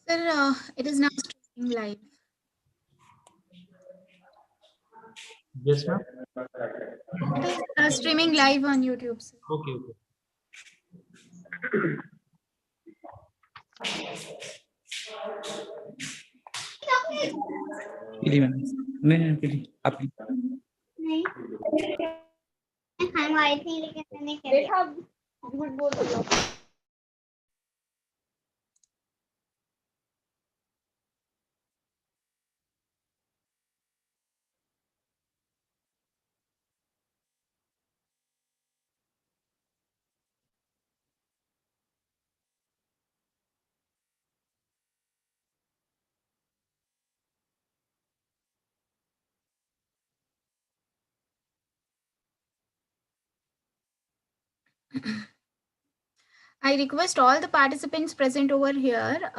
Sir, it is now streaming live. Yes, ma'am. It is streaming live on YouTube, sir. Okay, okay. पीली मैंने नहीं पीली आप नहीं हम आई थी लेकिन मैंने देखा झूठ बोल रहे हो I request all the participants present over here.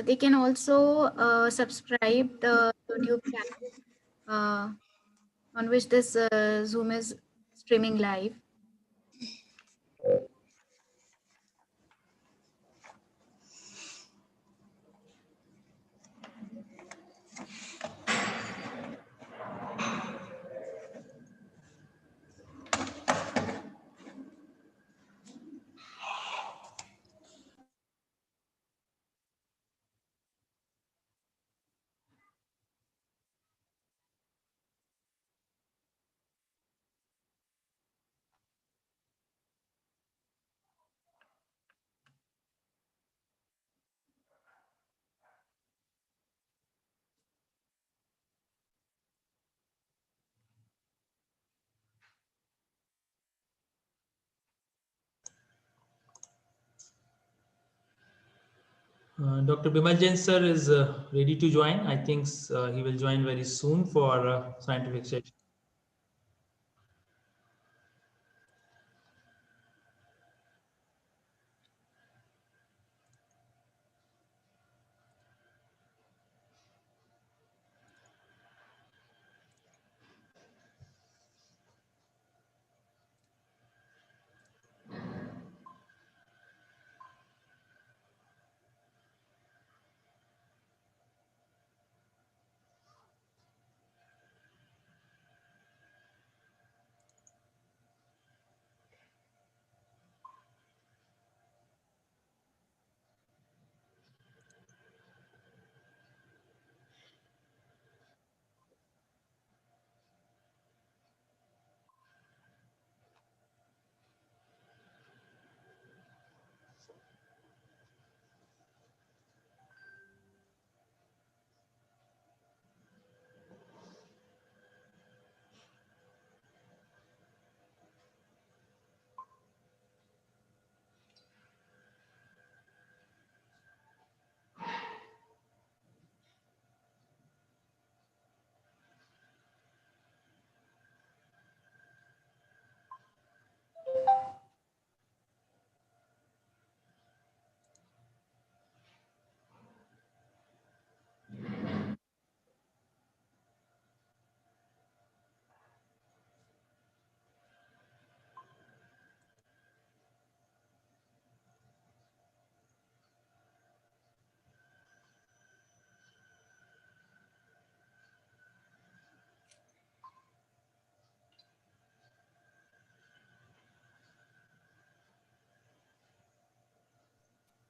They can also subscribe the YouTube channel on which this Zoom is streaming live. Dr. Vimal Jain sir is ready to join. I think he will join very soon for scientific session.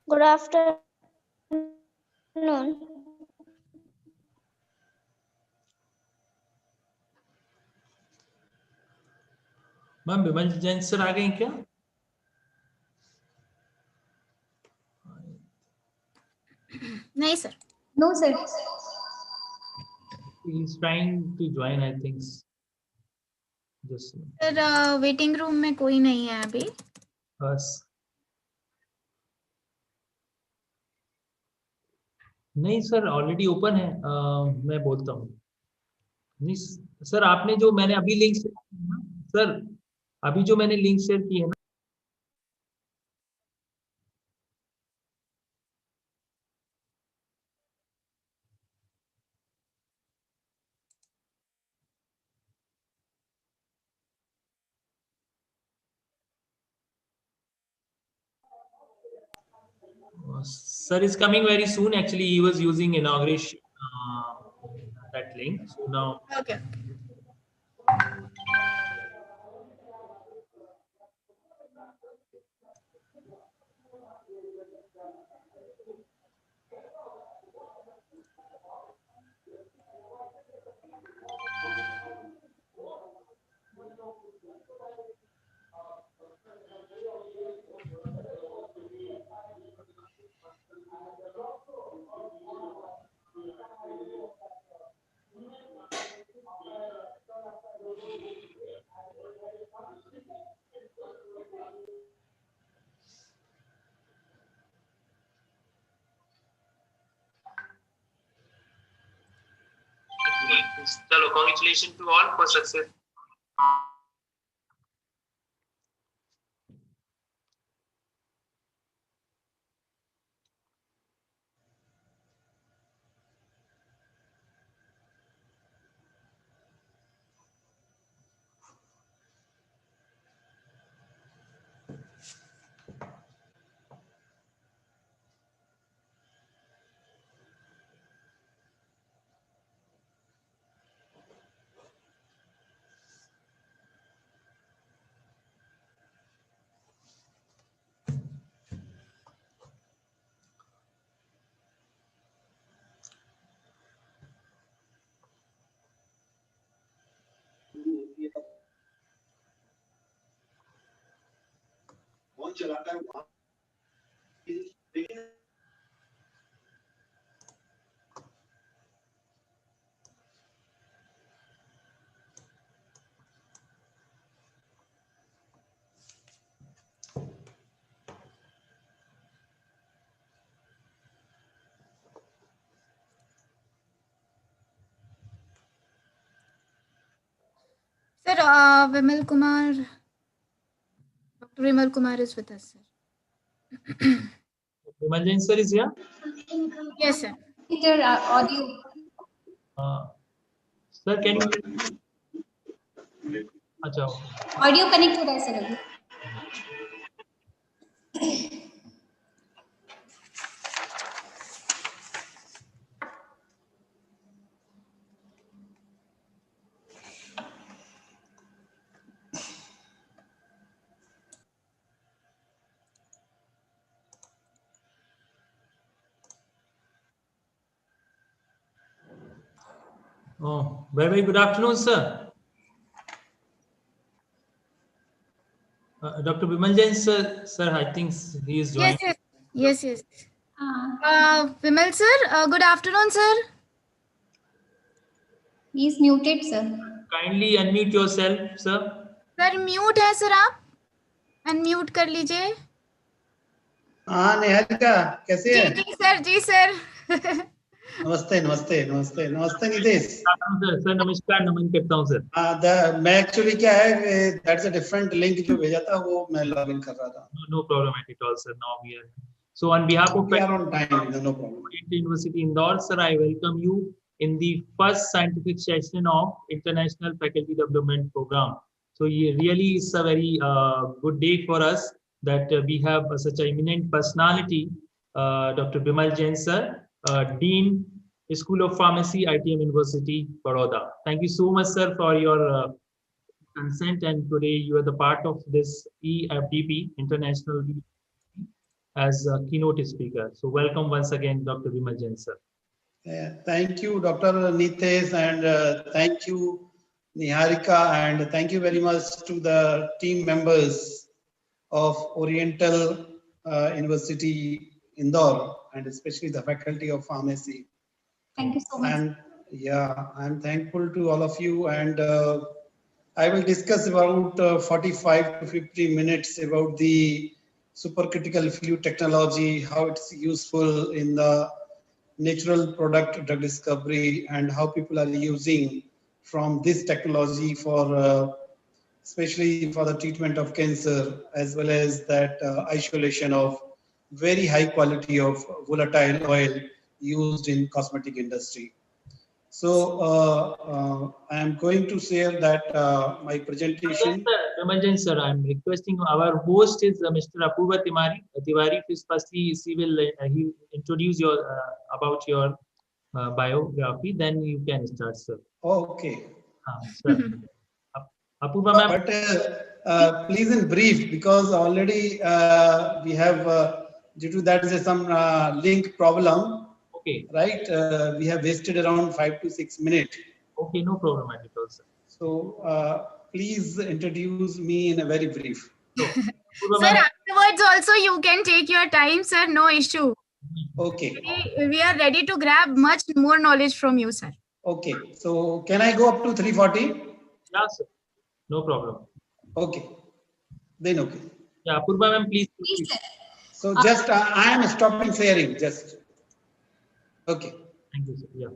Good afternoon. Ma'am Vimal Jain sir आ गए क्या? नहीं sir. No, sir. He is trying to join, I think. Just Sir, waiting room में कोई नहीं है अभी. us. नहीं सर, ऑलरेडी ओपन है. मैं बोलता हूँ. नहीं सर, आपने जो मैंने अभी लिंक शेयर की ना सर, अभी जो मैंने लिंक शेयर की है ना, Sir is coming very soon. Actually, he was using inauguration that link. So now. Okay. Chalo, congratulations to all for success. Sir, Vimal Kumar, Dr. Vimal Kumar is with us, sir. Vimal Jain sir is here. Yes, sir. Sir, audio. Sir, can you? अच्छा. Audio connect हो रहा है sir अभी. Oh, very, very good afternoon, sir. Dr. Vimal Jain, sir, I think he is joining. Yes. Vimal sir, good afternoon, sir. He is muted, sir. Kindly unmute yourself, sir. Sir mute है sir, आप unmute कर लीजिए. हाँ निहारिका कैसे है? जी sir. नमस्ते नमस्ते नमस्ते नमस्ते नितेश. सर नमस्कार, नमन करता हूँ सर. हाँ मैं एक्चुअली क्या है दैट्स अ डिफरेंट लिंक जो भेजा था वो मैं लॉगिन कर रहा था. No problem at all, sir. Now we are. So on behalf of We are on time, no problem. University Indore, sir, I welcome you in the first scientific session of International Faculty Development Program. So really it's a very good day for us that we have such an eminent personality, Dr. Vimal Jain, sir, Dean, School of Pharmacy, ITM University, Vadodara. Thank you so much, sir, for your consent, and today you are the part of this EFDP International as a keynote speaker. So welcome once again, Dr. Vimal Jain, sir. Thank you, Dr. Nitesh, and thank you, Niharika, and thank you very much to the team members of Oriental University Indore, and especially the faculty of pharmacy. Thank you so much. And yeah, I'm thankful to all of you, and I will discuss about 45 to 50 minutes about the supercritical fluid technology, how it's useful in the natural product drug discovery, and how people are using from this technology for especially for the treatment of cancer, as well as that isolation of very high quality of volatile oil used in cosmetic industry. So I am going to share that my presentation. Vimal Jain sir, I'm requesting our host is Mr. Apurva Tiwari. Firstly, he will he introduce your about your biography. Then you can start, sir. Okay. Sir. Apurva ma'am. But please in brief, because already we have due to that is some link problem. Okay. Right. We have wasted around 5 to 6 minutes. Okay, no problem at all, sir. So please introduce me in a very brief. So, Sir, afterwards also you can take your time, sir. No issue. Okay. We are ready to grab much more knowledge from you, sir. Okay. So can I go up to 340? Yeah, sir. No problem. Okay. Then okay. Yeah, Apurva ma'am, please. So just I am stopping sharing. Just. Okay. Thank you, sir. Yeah.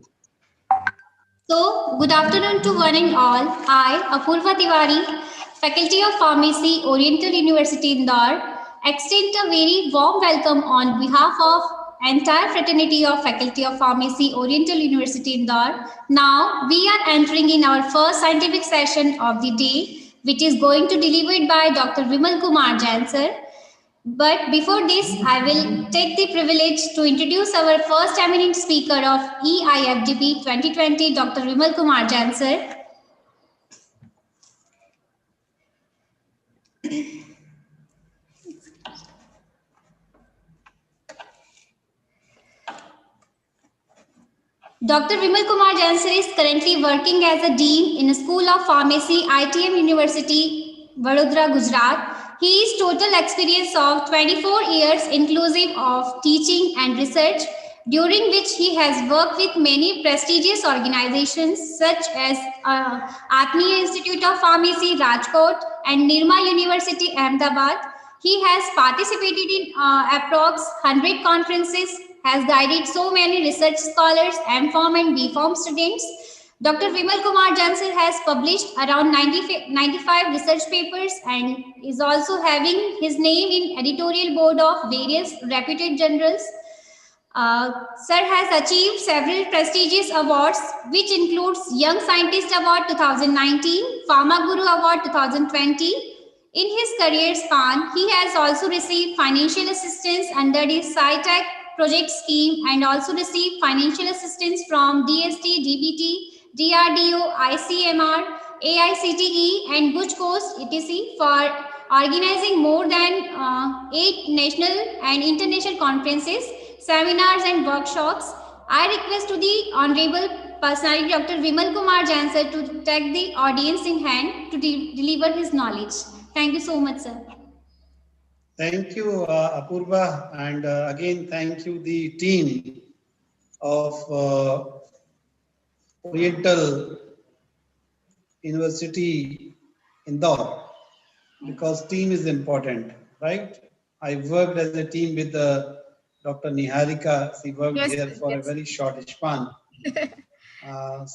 So, good afternoon to one and all. I, Apurva Tiwari, Faculty of Pharmacy, Oriental University, Indore, extend a very warm welcome on behalf of entire fraternity of Faculty of Pharmacy, Oriental University, Indore. Now, we are entering in our first scientific session of the day, which is going to be delivered by Dr. Vimal Kumar Jain, sir. But before this, I will take the privilege to introduce our first eminent speaker of EIFDP 2020, Dr. Vimal Kumar Jain, sir. Dr. Vimal Kumar Jain, sir, is currently working as a Dean in a School of Pharmacy, ITM University, Vadodara, Gujarat. His total experience of 24 years inclusive of teaching and research, during which he has worked with many prestigious organizations such as Atmiya Institute of Pharmacy, Rajkot, and Nirma University, Ahmedabad. He has participated in approx 100 conferences, has guided so many research scholars, M.Pharm and B.Pharm students. Dr. Vimal Kumar Jain has published around 95 research papers and is also having his name in editorial board of various reputed journals. Sir has achieved several prestigious awards, which includes Young Scientist Award 2019, Pharma Guru Award 2020. In his career span, he has also received financial assistance under the SciTech project scheme and also received financial assistance from DST, DBT, DRDO, ICMR, AICTE, and Bush Coast, etc. for organizing more than 8 national and international conferences, seminars, and workshops. I request to the Honorable Personality Dr. Vimal Kumar Jain sir to take the audience in hand to deliver his knowledge. Thank you so much, sir. Thank you, Apurva, and again thank you the team of Oriental University Indore, because team is important, right? I worked as a team with Dr. Niharika. She worked here for a very short span.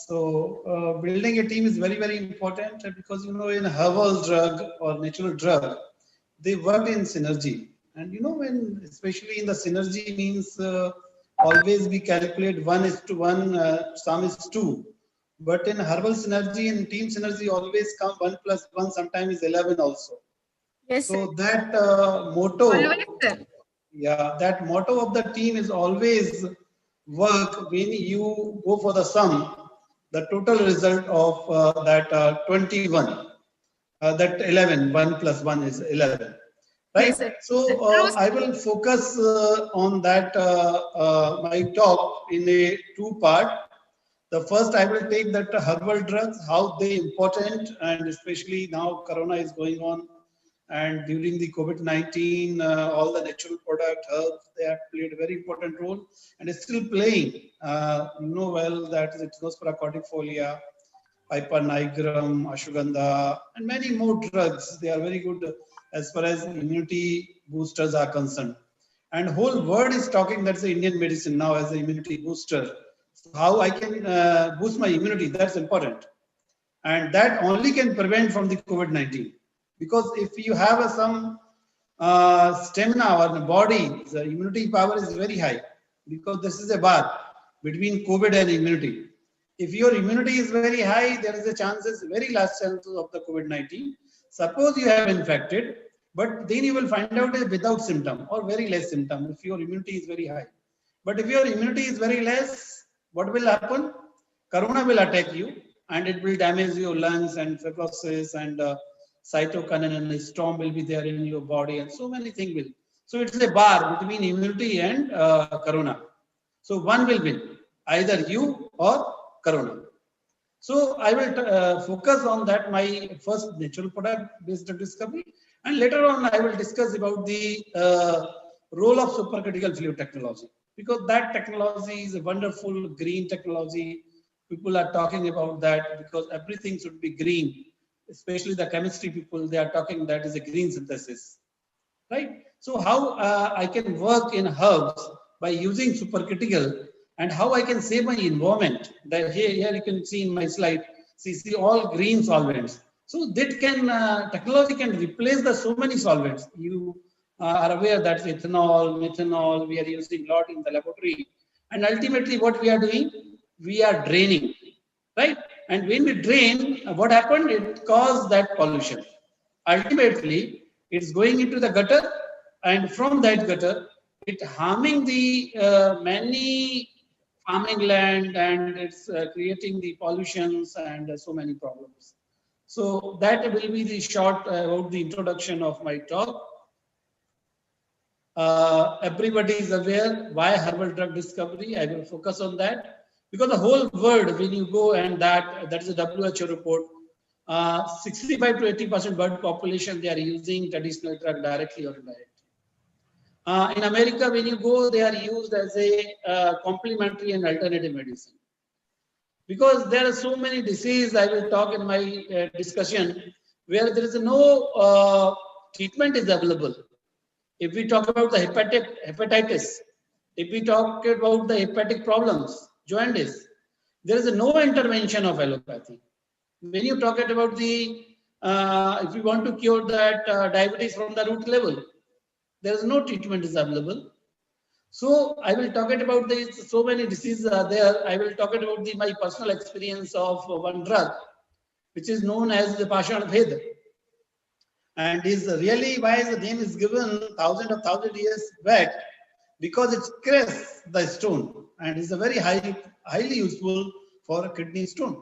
So building a team is very, very important, because, you know, in herbal drug or natural drug, they work in synergy. And, you know, when, especially in the synergy means always we calculate 1:1, sum is 2. But in herbal synergy and team synergy always come 1 + 1, sometimes is 11 also. Yes, so sir. that motto, Always, sir. yeah, that motto of the team is always work when you go for the sum, the total result of that 21, that 11, 1 + 1 is 11. Right. Yes, sir. So I will focus on that my talk in a two part. The first, I will take that herbal drugs, how they important, and especially now Corona is going on, and during the COVID-19, all the natural product herbs, they have played a very important role, and is still playing. You know well that Zytospora cordifolia, Piper nigrum, ashwagandha, and many more drugs. They are very good as far as immunity boosters are concerned. And whole world is talking that's the Indian medicine now as an immunity booster. So how I can boost my immunity, that's important. And that only can prevent from the COVID-19. Because if you have some stamina or the body, the immunity power is very high. Because this is a bar between COVID and immunity. If your immunity is very high, there is a chances, very less chances of the COVID-19. Suppose you have infected, but then you will find out without symptom or very less symptom if your immunity is very high. But if your immunity is very less, what will happen? Corona will attack you and it will damage your lungs and fibrosis and cytokinin and storm will be there in your body and so many things will. So it's a bar between immunity and corona. So one will win, either you or corona. So I will focus on that, my first natural product based drug discovery, and later on I will discuss about the role of supercritical fluid technology, because that technology is a wonderful green technology. People are talking about that because everything should be green, especially the chemistry people, they are talking that is a green synthesis, right? So how I can work in herbs by using supercritical, and how I can save my environment. That here you can see in my slide, see all green solvents. So that can technology can replace the so many solvents. You are aware that ethanol, methanol, we are using a lot in the laboratory, and ultimately what we are doing, we are draining, right? And when we drain, what happened? It caused that pollution. Ultimately, it's going into the gutter, and from that gutter, it harming the many farming land, and it's creating the pollutions and so many problems. So that will be the short about the introduction of my talk. Everybody is aware why herbal drug discovery. I will focus on that because the whole world, when you go and that is a WHO report, 65 to 80% bird population, they are using traditional drug directly or indirectly. In America, when you go, they are used as a complementary and alternative medicine. Because there are so many diseases, I will talk in my discussion, where there is no treatment is available. If we talk about the hepatitis, if we talk about the hepatic problems, jaundice, there is no intervention of allopathy. When you talk about the, if you want to cure that diabetes from the root level, there is no treatment is available. So I will talk about this. So many diseases are there. I will talk about my personal experience of one drug, which is known as the Pashan Bhed, and is really why the name is given thousand years back, because it creates the stone and is a very highly useful for a kidney stone.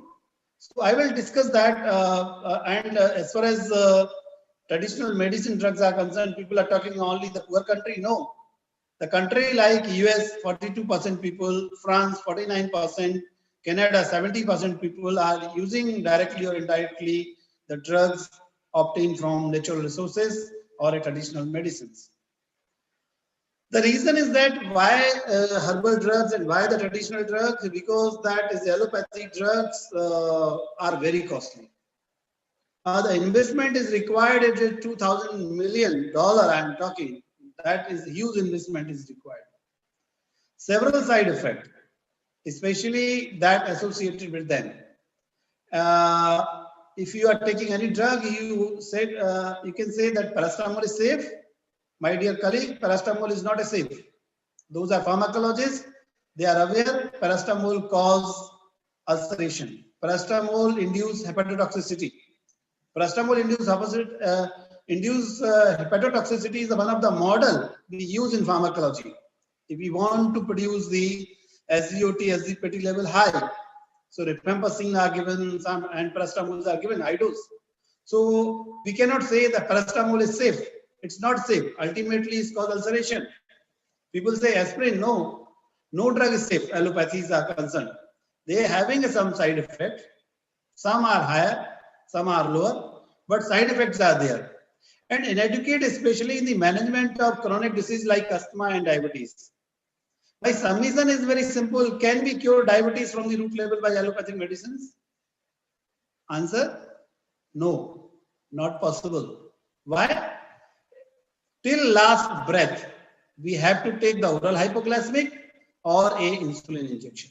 So I will discuss that. As far as traditional medicine drugs are concerned, people are talking only the poor country. No, the country like US, 42% people, France, 49%, Canada, 70% people are using directly or indirectly the drugs obtained from natural resources or traditional medicines. The reason is that why herbal drugs and why the traditional drugs, because that is allopathic drugs are very costly. The investment is required at $2,000 million. I'm talking. That is huge investment is required. Several side effects, especially that associated with them. If you are taking any drug, you said you can say that paracetamol is safe. My dear colleague, paracetamol is not a safe. Those are pharmacologists. They are aware paracetamol cause ulceration. Paracetamol induce hepatotoxicity. Paracetamol induce hepatotoxicity is one of the model we use in pharmacology. If we want to produce the SGOT, SGPT level high, so rifampicin are given some and paracetamol are given high dose. So we cannot say that paracetamol is safe. It's not safe. Ultimately, it's cause ulceration. People say aspirin, no drug is safe. Allopathies are concerned. They are having some side effect. Some are higher, some are lower, but side effects are there. And inadequate, especially in the management of chronic disease like asthma and diabetes. My submission is very simple. Can we cure diabetes from the root level by allopathic medicines? Answer, no, not possible. Why? Till last breath, we have to take the oral hypoglycemic or a insulin injection.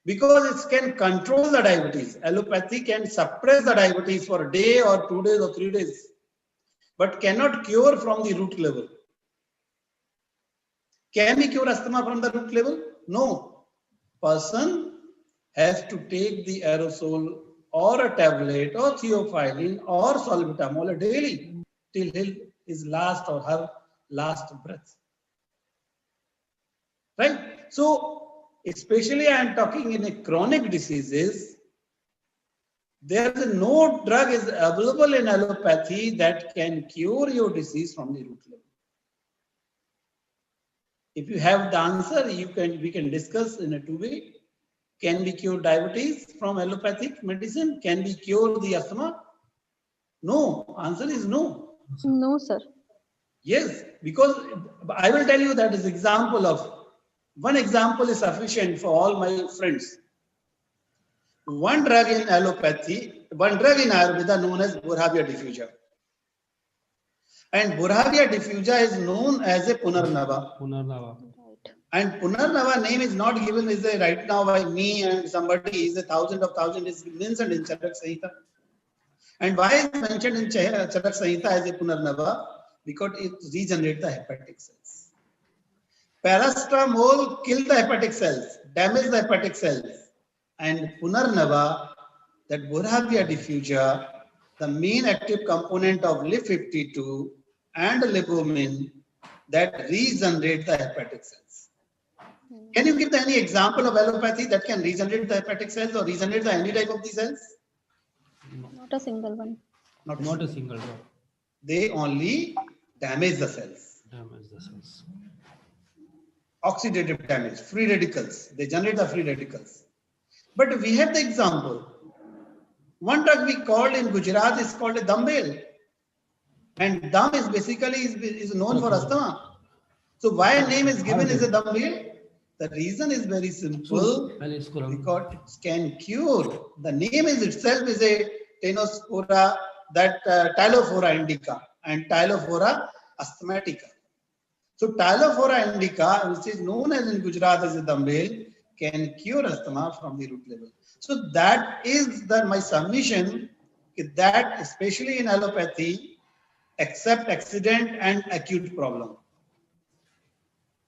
Because it can control the diabetes. Allopathy can suppress the diabetes for a day or 2 days or 3 days, but cannot cure from the root level. Can we cure asthma from the root level? No. Person has to take the aerosol or a tablet or theophylline or salbutamol daily till his last or her last breath. Right? So, especially I am talking in a chronic diseases, there is no drug is available in allopathy that can cure your disease from the root level. If you have the answer, we can discuss in a two-way. Can we cure diabetes from allopathic medicine? Can we cure the asthma? No. Answer is no. No, sir. Yes, because I will tell you that is example of one example is sufficient for all my friends. One drug in allopathy, one drug in Ayurveda known as Burhavia diffusa. And Burhavia diffusa is known as a Punarnava. Right. And Punarnava name is not given as a right now by me and somebody is a thousand is mentioned in Charak Samhita. And why is mentioned in Charak Samhita as a Punarnava? Because it regenerates the hepatic cells. Paracetamol kill the hepatic cells, damage the hepatic cells. And Punarnava, that Burhavia diffusa, the main active component of LIF52 and lipomin that regenerate the hepatic cells. Can you give any example of allopathy that can regenerate the hepatic cells or regenerate any type of the cells? Not a single one. Not a single drug. They only damage the cells. Damage the cells. Oxidative damage, free radicals. They generate the free radicals. But we have the example. One drug we called in Gujarat is called a dumbbell. And dum is basically is known for asthma. So why name is given as a dumbbell? The reason is very simple, because it can cure. The name is itself is a Tenospora, that Tylophora indica and Tylophora asthmatica. So Tylophora indica, which is known as in Gujarat as a dumbbell, can cure asthma from the root level. So that is my submission, that especially in allopathy, except accident and acute problem.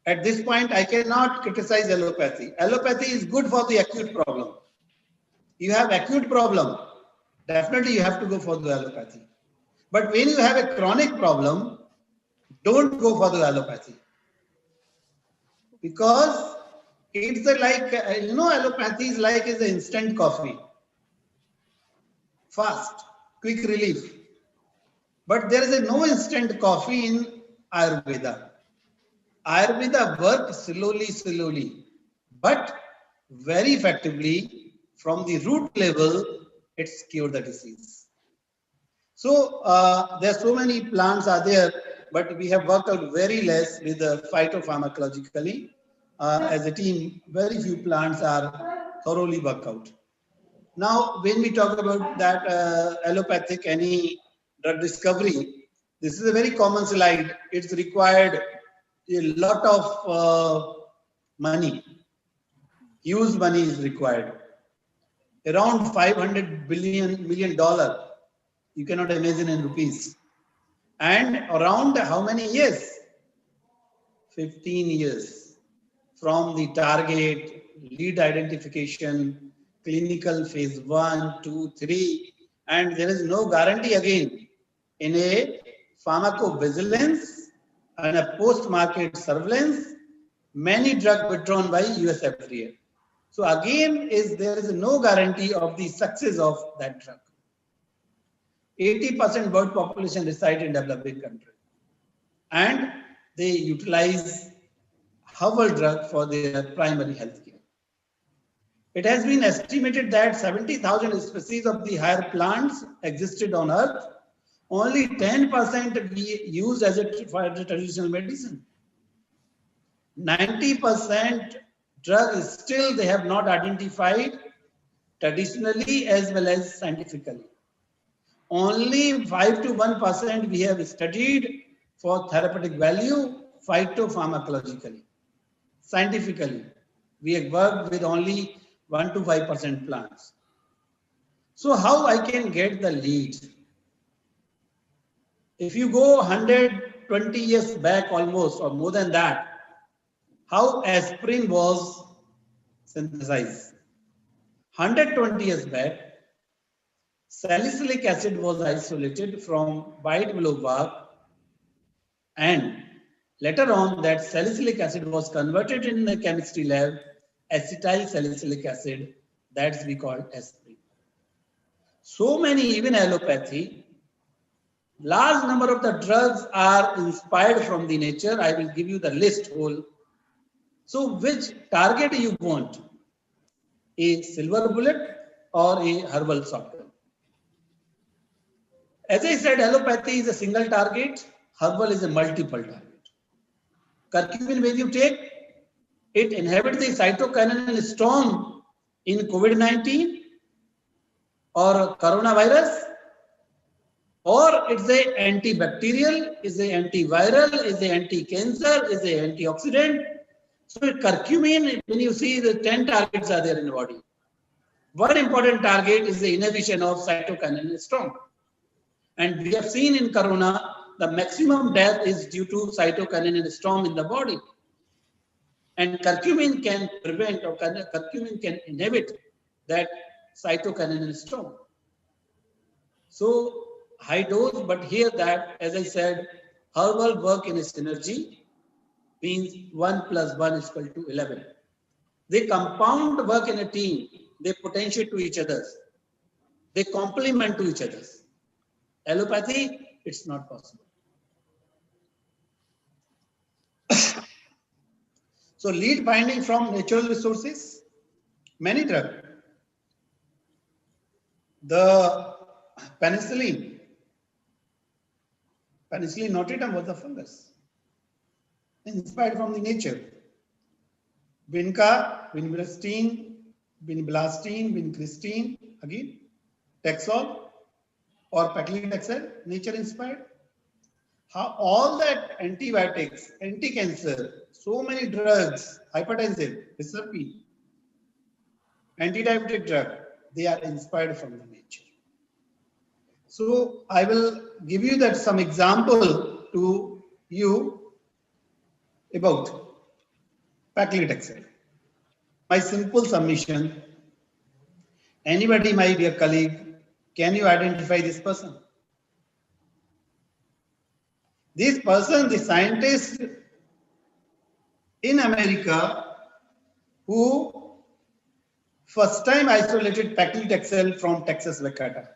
At this point, I cannot criticize allopathy. Allopathy is good for the acute problem. You have acute problem, definitely you have to go for the allopathy. But when you have a chronic problem, don't go for the allopathy. Because it's like, allopathy is like is an instant coffee. Fast, quick relief. But there is no instant coffee in Ayurveda. Ayurveda works slowly, but very effectively from the root level, it's cure the disease. So there are so many plants are there, but we have worked out very less with the phytopharmacologically. As a team, very few plants are thoroughly worked out. Now, when we talk about that allopathic any drug discovery, this is a very common slide. It's required a lot of money. Huge money is required. Around $500 million. You cannot imagine in rupees. And around how many years? 15 years. From the target, lead identification, clinical phase 1, 2, 3. And there is no guarantee again in a pharmacovigilance and a post-market surveillance, many drugs withdrawn by US FDA. So again, there is no guarantee of the success of that drug. 80% world population reside in developing countries, and they utilize herbal drug for their primary health care. It has been estimated that 70,000 species of the higher plants existed on Earth. Only 10% we used as a traditional medicine. 90% drug is still they have not identified traditionally as well as scientifically. Only 5 to 1% we have studied for therapeutic value phytopharmacologically. Scientifically, we have worked with only 1 to 5% plants. So how I can get the leads? If you go 120 years back almost or more than that, how aspirin was synthesized. 120 years back, salicylic acid was isolated from white willow bark, and later on that salicylic acid was converted in the chemistry lab acetyl salicylic acid, that's we call aspirin. So many, even allopathy, large number of the drugs are inspired from the nature. I will give you the list whole. So which target you want? A silver bullet or a herbal shotgun? As I said, allopathy is a single target, herbal is a multiple target. Curcumin, when you take, it inhibits the cytokinin storm in COVID-19 or coronavirus, or it's a antibacterial, is a antiviral, is a anti-cancer, is a antioxidant. So curcumin, when you see the 10 targets are there in the body. One important target is the inhibition of cytokinin storm. And we have seen in corona, the maximum death is due to cytokinin storm in the body. And curcumin can prevent, or curcumin can inhibit that cytokinin storm. So high dose, but here that, as I said, herbal work in a synergy means 1 + 1 = 11. They compound work in a team. They potentiate to each other. They complement to each other. Allopathy, it's not possible. So lead binding from natural resources, many drugs. The penicillin notatum was a fungus, inspired from the nature. Vinca, vinblastine, vincristin, again, Taxol or paclitaxel, nature inspired. How all that antibiotics, anti-cancer, so many drugs, hypertensive, reserpine, anti-diabetic drug, they are inspired from the nature. So I will give you that some example to you about paclitaxel. My simple submission, anybody, my dear colleague, can you identify this person? This person, the scientist in America who first time isolated paclitaxel from Texas vacata.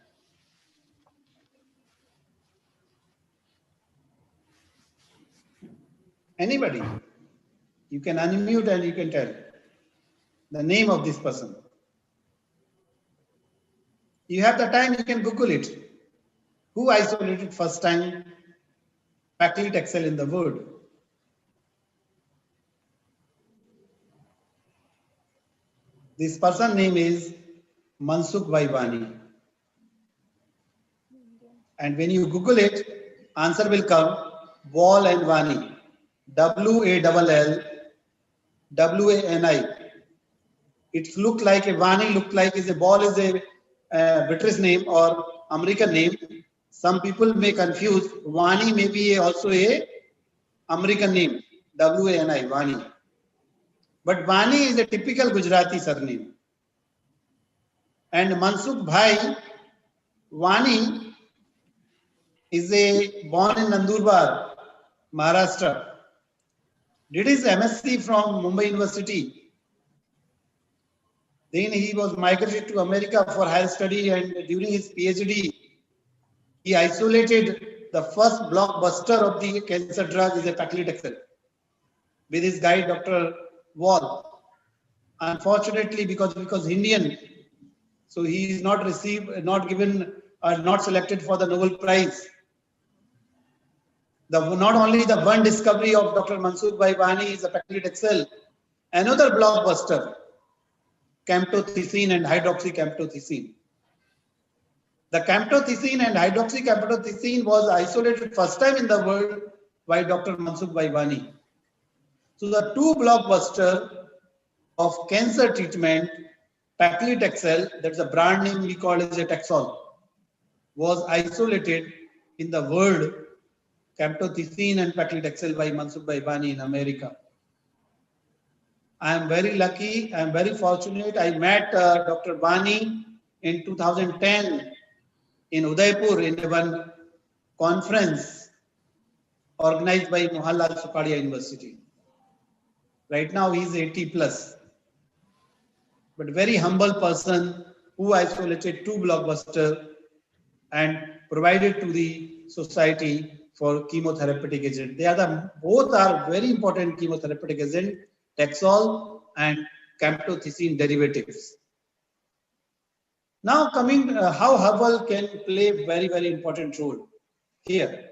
Anybody? You can unmute and you can tell the name of this person. You have the time, you can Google it. Who isolated first time paclitaxel in the world? This person name is Mansukh Vaibani. And when you Google it, answer will come Wall and Vani. W-A-L-L-W-A-N-I. It look like a Vani, look like is a ball is a British name or American name. Some people may confuse. Vani may be also a American name. W-A-N-I, Vani. But Vani is a typical Gujarati surname. And Mansukh Bhai Vani is born in Nandurbar, Maharashtra. Did his MSc from Mumbai University. Then he was migrated to America for higher study, and during his PhD, he isolated the first blockbuster of the cancer drug is a paclitaxel with his guide Dr. Wall. Unfortunately, because Indian, so he is not received, not given, not selected for the Nobel Prize. Not only the one discovery of Dr. Mansukh Vaibani is a paclitaxel, another blockbuster, camptothecin and hydroxycamptothecin. The camptothecin and hydroxycamptothecin was isolated first time in the world by Dr. Mansukh Vaibani. So the two blockbuster of cancer treatment, paclitaxel, that's a brand name we call as a Taxol, was isolated in the world, camptothecin and paclitaxel by Mansukh Vaibani in America. I am very lucky. I am very fortunate. I met Dr. Bani in 2010 in Udaipur in one conference organized by Mohanlal Supadia University. Right now he is 80 plus, but very humble person who isolated 2 blockbusters and provided to the society for chemotherapeutic agent. Both are very important chemotherapeutic agent, Taxol and camptothecin derivatives. Now coming how herbal can play very, very important role here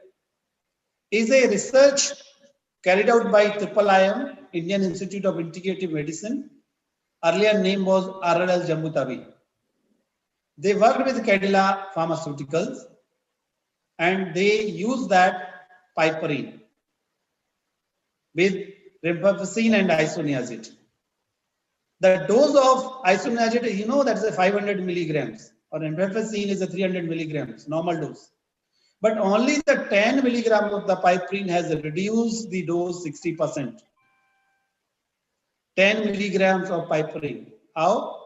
is a research carried out by IIM, Indian Institute of Integrative Medicine. Earlier name was RRL Jammu. They worked with Cadila Pharmaceuticals and they used that piperine with rifampicin and isoniazid. The dose of isoniazid, you know, that's a 500 milligrams, or rifampicin is a 300 milligrams, normal dose. But only the 10 milligram of the piperine has reduced the dose 60%. 10 milligrams of piperine. How?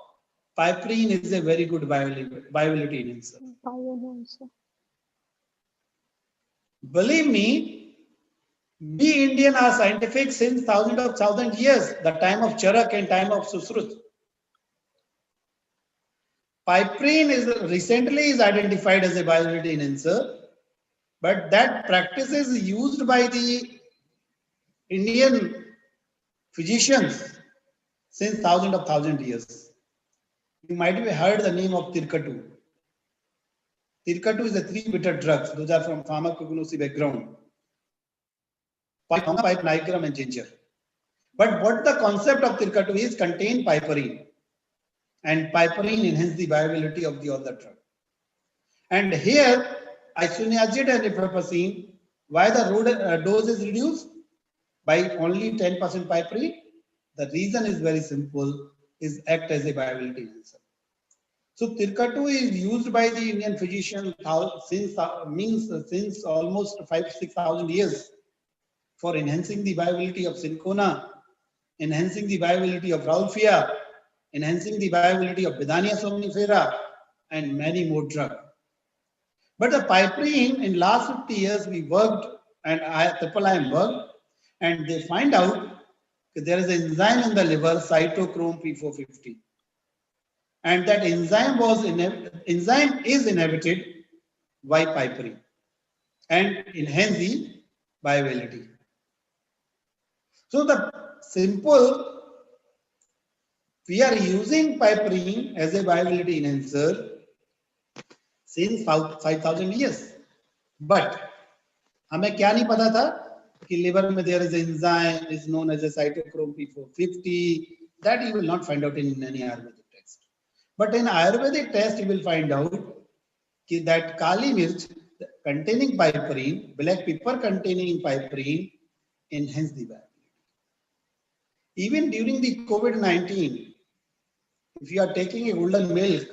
Piperine is a very good viability enhancer. Believe me, we Indian are scientific since thousands of years, the time of Charak and time of Susrut. Piperine is recently identified as a viability enhancer, but that practice is used by the Indian physicians since thousands of years. You might have heard the name of Tirkatu. Tirkatu is a 3 bitter drugs. Those are from pharmacognosy background. Pipe, nigrum and ginger. But what the concept of Tirkatu is, contain piperine. And piperine enhance the viability of the other drug. And here, isoniazid and rifampicin, why the dose is reduced? By only 10% piperine. The reason is very simple, is act as a viability enhancer. So Tirkatu is used by the Indian physician since almost 5,000-6,000 years for enhancing the viability of cinchona, enhancing the viability of Rauwolfia, enhancing the viability of Bidania somnifera, and many more drugs. But the piperine, in last 50 years, we worked, and IIM worked, and they find out that there is an enzyme in the liver, cytochrome P450. And that enzyme is inhibited by piperine and enhance the viability. So the simple, we are using piperine as a viability enhancer since 5,000 years. But हमें क्या नहीं पता था कि liver में there is an enzyme is known as a cytochrome P450 that you will not find out in any Ayurvedic text. But in Ayurvedic test you will find out that kali mirch containing piperine, black pepper containing piperine enhance the viability. Even during the COVID-19, if you are taking a golden milk,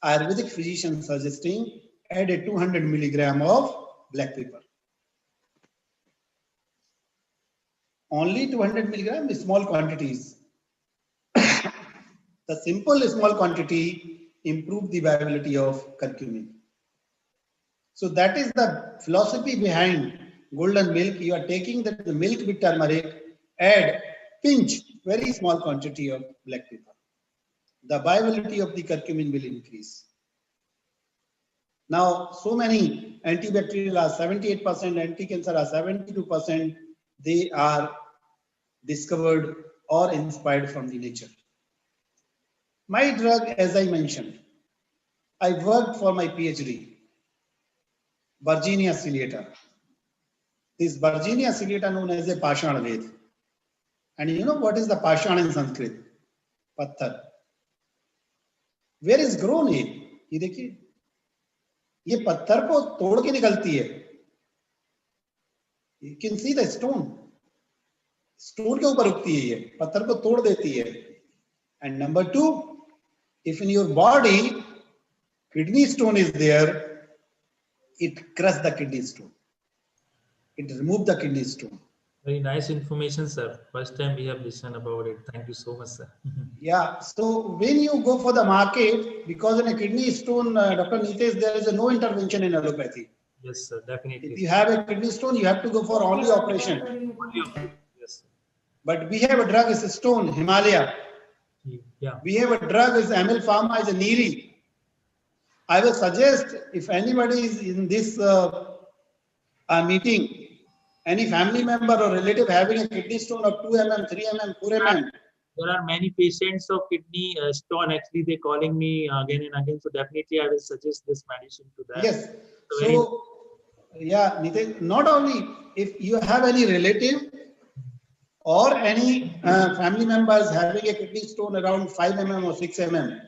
Ayurvedic physician suggesting add a 200 milligram of black pepper. Only 200 milligram, small quantities. The simple small quantity improve the viability of curcumin. So that is the philosophy behind golden milk. You are taking the milk with turmeric, add pinch, very small quantity of black pepper. The viability of the curcumin will increase. Now, so many antibacterial are 78%, anti-cancer are 72%. They are discovered or inspired from the nature. My drug, as I mentioned, I worked for my PhD, Virginia ciliata. This Virginia ciliata known as a Pashan Ved. And you know what is the Pashan in Sanskrit? Patthar. Where is grown it? ये देखिए, ये पत्थर को तोड़ के निकलती है. You can see the stone. Stone के ऊपर उगती है ये, पत्थर को तोड़ देती है. And number two, if in your body kidney stone is there, it crushes the kidney stone. It removes the kidney stone. Very nice information, sir. First time we have listened about it. Thank you so much, sir. Yeah, so when you go for the market, because in a kidney stone, Dr. Nitesh, there is no intervention in allopathy. Yes, sir. If Definitely. you have a kidney stone, you have to go for only operation. Yes. But we have a drug is a stone, Himalaya. Yeah. We have a drug is ML Pharma is a Niri. I will suggest if anybody is in this meeting, any family member or relative having a kidney stone of 2 mm, 3 mm, 4 mm. There are many patients of kidney stone. Actually, they calling me again and again. So definitely, I will suggest this medicine to them. Yes. So, So, yeah, Nitesh, not only if you have any relative or any family members having a kidney stone around 5 mm or 6 mm,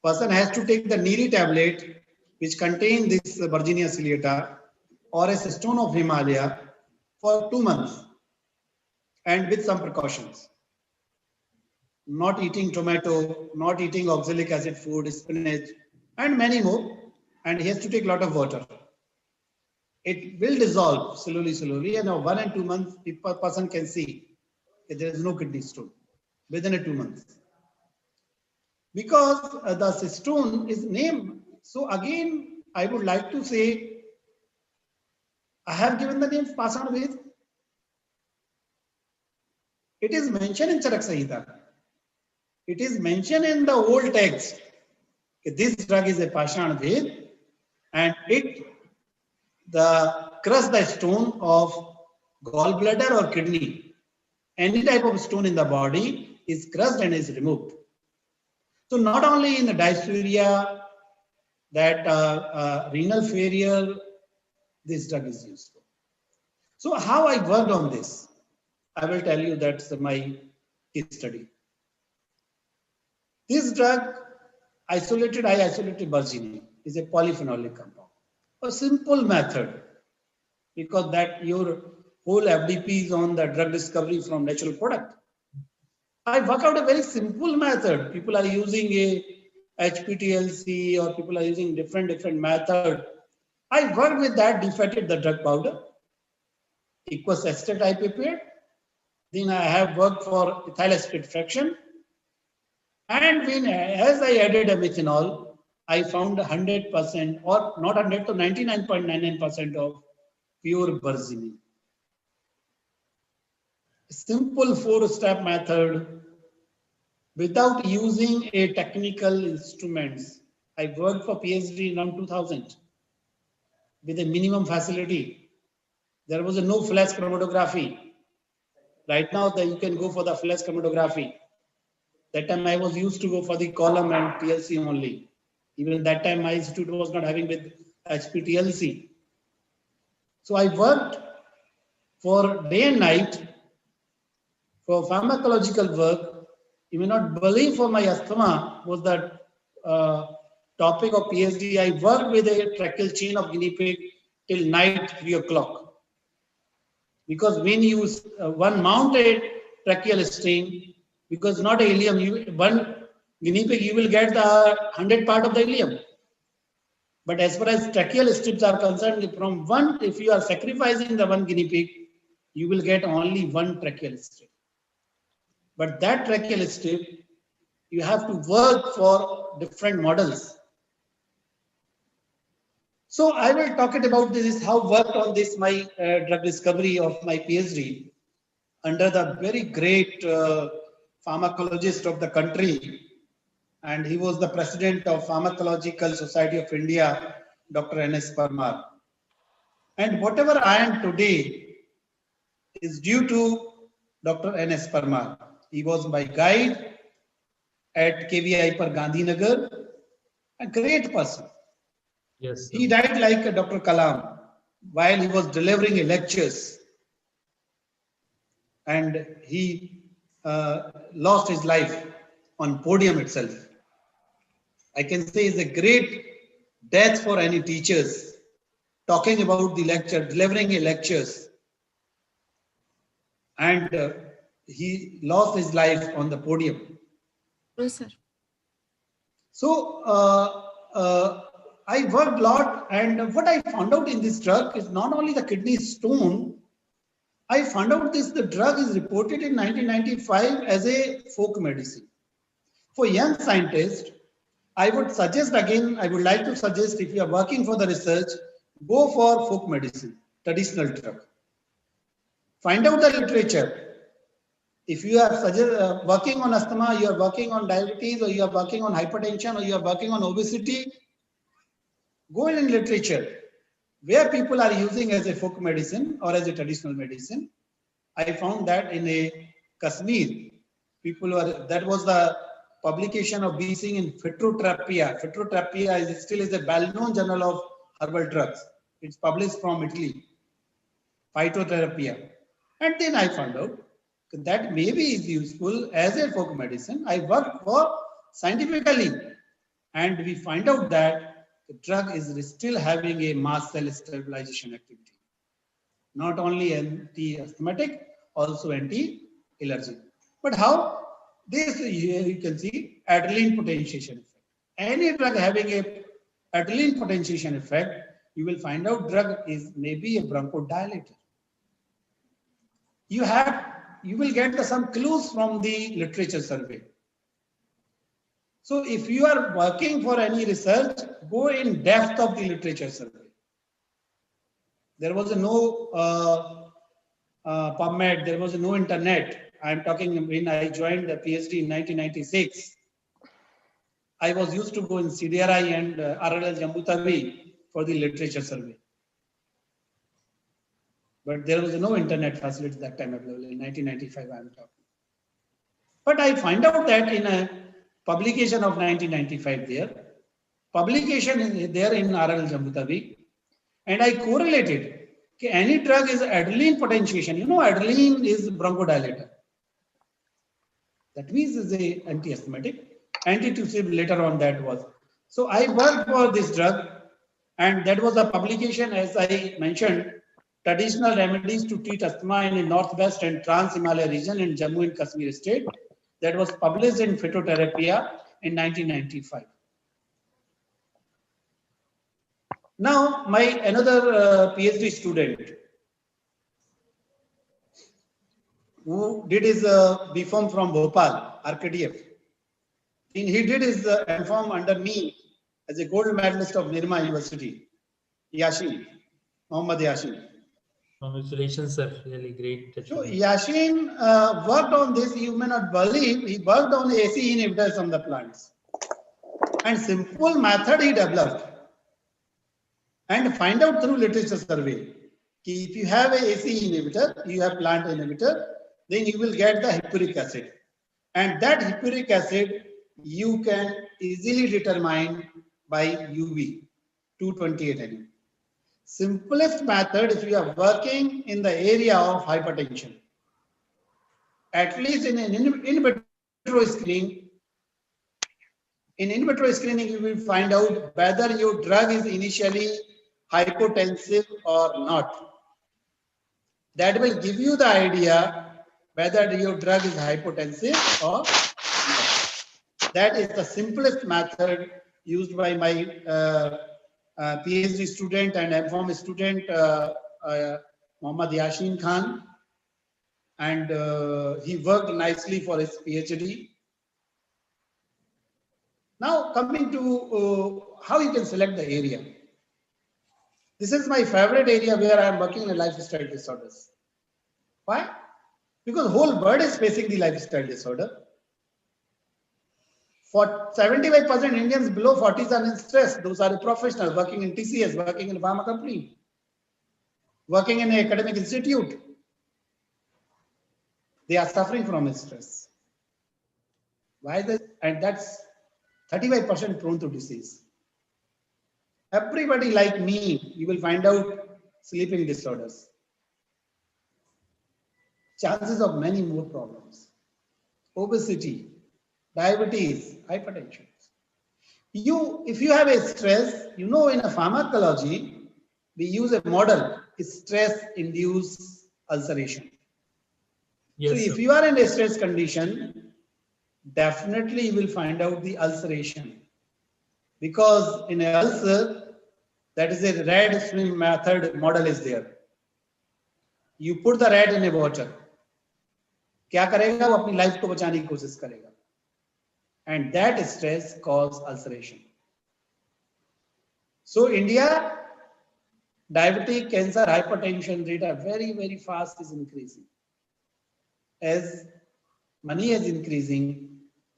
person has to take the Niri tablet, which contain this Virginia ciliata or a stone of Himalaya for 2 months and with some precautions. Not eating tomato, not eating oxalic acid food, spinach, and many more. And he has to take a lot of water. It will dissolve slowly, and in 1 and 2 months, the person can see that there is no kidney stone within a 2 months. Because the stone is named. So again, I would like to say, I have given the name Pasan Ved. It is mentioned in Charak Samhita. It is mentioned in the old text. This drug is a Pashan Ved, and it crush the stone of gallbladder or kidney. Any type of stone in the body is crushed and is removed. So not only in the dysuria, that renal failure, this drug is useful. So how I worked on this, I will tell you that's my case study. This drug, isolated Virginia, is a polyphenolic compound. A simple method, because that your whole FDP is on the drug discovery from natural product. I work out a very simple method. People are using a HPTLC or people are using different method. I worked with that, defatted the drug powder, equals acetate I prepared. Then I have worked for ethyl acetate fraction. And when as I added a methanol, I found 100% or not 100 to 99.99% of pure Verzenine. Simple 4-step method without using a technical instruments. I worked for PhD in around 2000 with a minimum facility. There was no flash chromatography. Right now, you can go for the flash chromatography. That time I was used to go for the column and TLC only. Even that time my institute was not having with HPTLC. So I worked for day and night for pharmacological work. You may not believe for my asthma was that topic of PhD. I worked with a tracheal chain of guinea pig till night 3 o'clock. Because when you one mounted tracheal strain, because not a ileum, one guinea pig, you will get the 100 part of the ileum. But as far as tracheal strips are concerned, from one, if you are sacrificing the one guinea pig, you will get only one tracheal strip. But that tracheal strip, you have to work for different models. So I will talk about this, how worked on this, my drug discovery of my PhD under the very great pharmacologist of the country. And he was the president of Pharmacological Society of India, Dr. N.S. Parmar. And whatever I am today is due to Dr. N.S. Parmar. He was my guide at KVI per Gandhinagar, a great person. yes. He died like Dr. Kalam while he was delivering lectures, and he lost his life on podium itself. I can say it's a great death for any teachers talking about the lecture, delivering a lectures, and he lost his life on the podium. Yes, sir. So I worked a lot, and what I found out in this drug is not only the kidney stone, I found out the drug is reported in 1995 as a folk medicine. For young scientists, I would suggest again, I would like to suggest if you are working for the research, go for folk medicine, traditional drug. Find out the literature. If you are working on asthma, you are working on diabetes, or you are working on hypertension, or you are working on obesity, go in literature where people are using as a folk medicine or as a traditional medicine. I found that in a Kashmir, that was the publication of being seen in Phytoterapia. Phytoterapia still is a well-known journal of herbal drugs. It's published from Italy. Phytotherapia. And then I found out that maybe is useful as a folk medicine. I worked for scientifically, and we find out that the drug is still having a mast cell stabilization activity. Not only anti-asthmatic, also anti-allergic. But how? This here you can see adrenaline potentiation effect. Any drug having a adrenaline potentiation effect, you will find out drug is maybe a bronchodilator. You will get some clues from the literature survey. So if you are working for any research, go in depth of the literature survey. There was no PubMed, there was no internet. I'm talking when I joined the PhD in 1996. I was used to go in CDRI and RLL Jammu Tawi for the literature survey. But there was no internet facility that time available in 1995. I'm talking. But I find out that in a publication of 1995 there, publication is there in RLL Jammu Tawi, and I correlated. Any drug is adrenaline potentiation. You know, adrenaline is bronchodilator. That means is a anti-asthmatic, antitussive later on that was. So I worked for this drug, and that was a publication, as I mentioned, traditional remedies to treat asthma in the northwest and trans-Himalaya region in Jammu and Kashmir state. That was published in Phytotherapia in 1995. Now, my another PhD student who did his BPharm from Bhopal, RKDF. He did his MPharm under me as a gold medalist of Nirma University, Yashin, Mohammad Yashin. Congratulations, sir. Really great. So Yashin worked on this. You may not believe, he worked on AC inhibitors on the plants. And simple method he developed. And find out through literature survey. If you have a AC inhibitor, you have plant inhibitor, then you will get the hippuric acid. And that hippuric acid you can easily determine by UV 228 NM. Simplest method if you are working in the area of hypertension. At least in an in vitro screening, you will find out whether your drug is initially hypotensive or not. That will give you the idea whether your drug is hypotensive or not. That is the simplest method used by my PhD student and MPharm student, Mohammad Yashin Khan. And he worked nicely for his PhD. Now coming to how you can select the area. This is my favorite area where I am working in lifestyle disorders. Why? Because the whole world is facing the lifestyle disorder. For 75% Indians below 40s are in stress. Those are the professionals working in TCS, working in a pharma company, working in an academic institute. They are suffering from stress. Why this? And that's 35% prone to disease. Everybody like me, you will find out sleeping disorders. Chances of many more problems. Obesity, diabetes, hypertension. If you have a stress, you know in a pharmacology, we use a model, stress-induced ulceration. Yes, so if you are in a stress condition, definitely you will find out the ulceration. Because in an ulcer, that is a red swim method model is there. You put the rat in a water. क्या करेगा? वो अपनी life को बचाने की कोशिश करेगा. And that stress causes ulceration. So India, diabetic, cancer, hypertension rate are very, very fast is increasing. As money is increasing,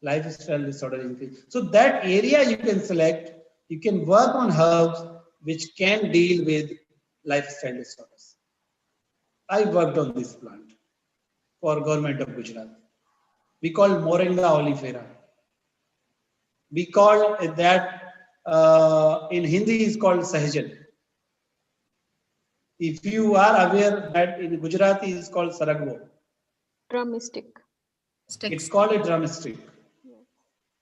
lifestyle disorder increase. So that area you can select, you can work on herbs which can deal with lifestyle disorders. I worked on this plant for government of Gujarat. We call Moringa oleifera. We call that in Hindi is called Sahajan. If you are aware that in Gujarati is called Saragwo. Drumstick. It's called a drumstick.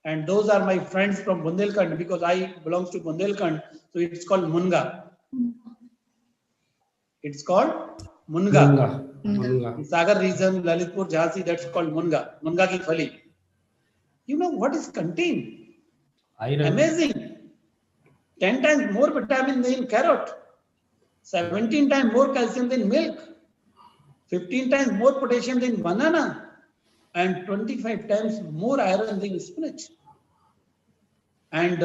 And those are my friends from Bundelkhand because I belongs to Bundelkhand. So it's called Munga. It's called Munga. In Sagar region, Lalitpur, Jhansi, that's called Munga. Munga ki phali. You know what is contained? Iron. Amazing. 10 times more vitamin than carrot. 17 times more calcium than milk. 15 times more potassium than banana. And 25 times more iron than spinach. And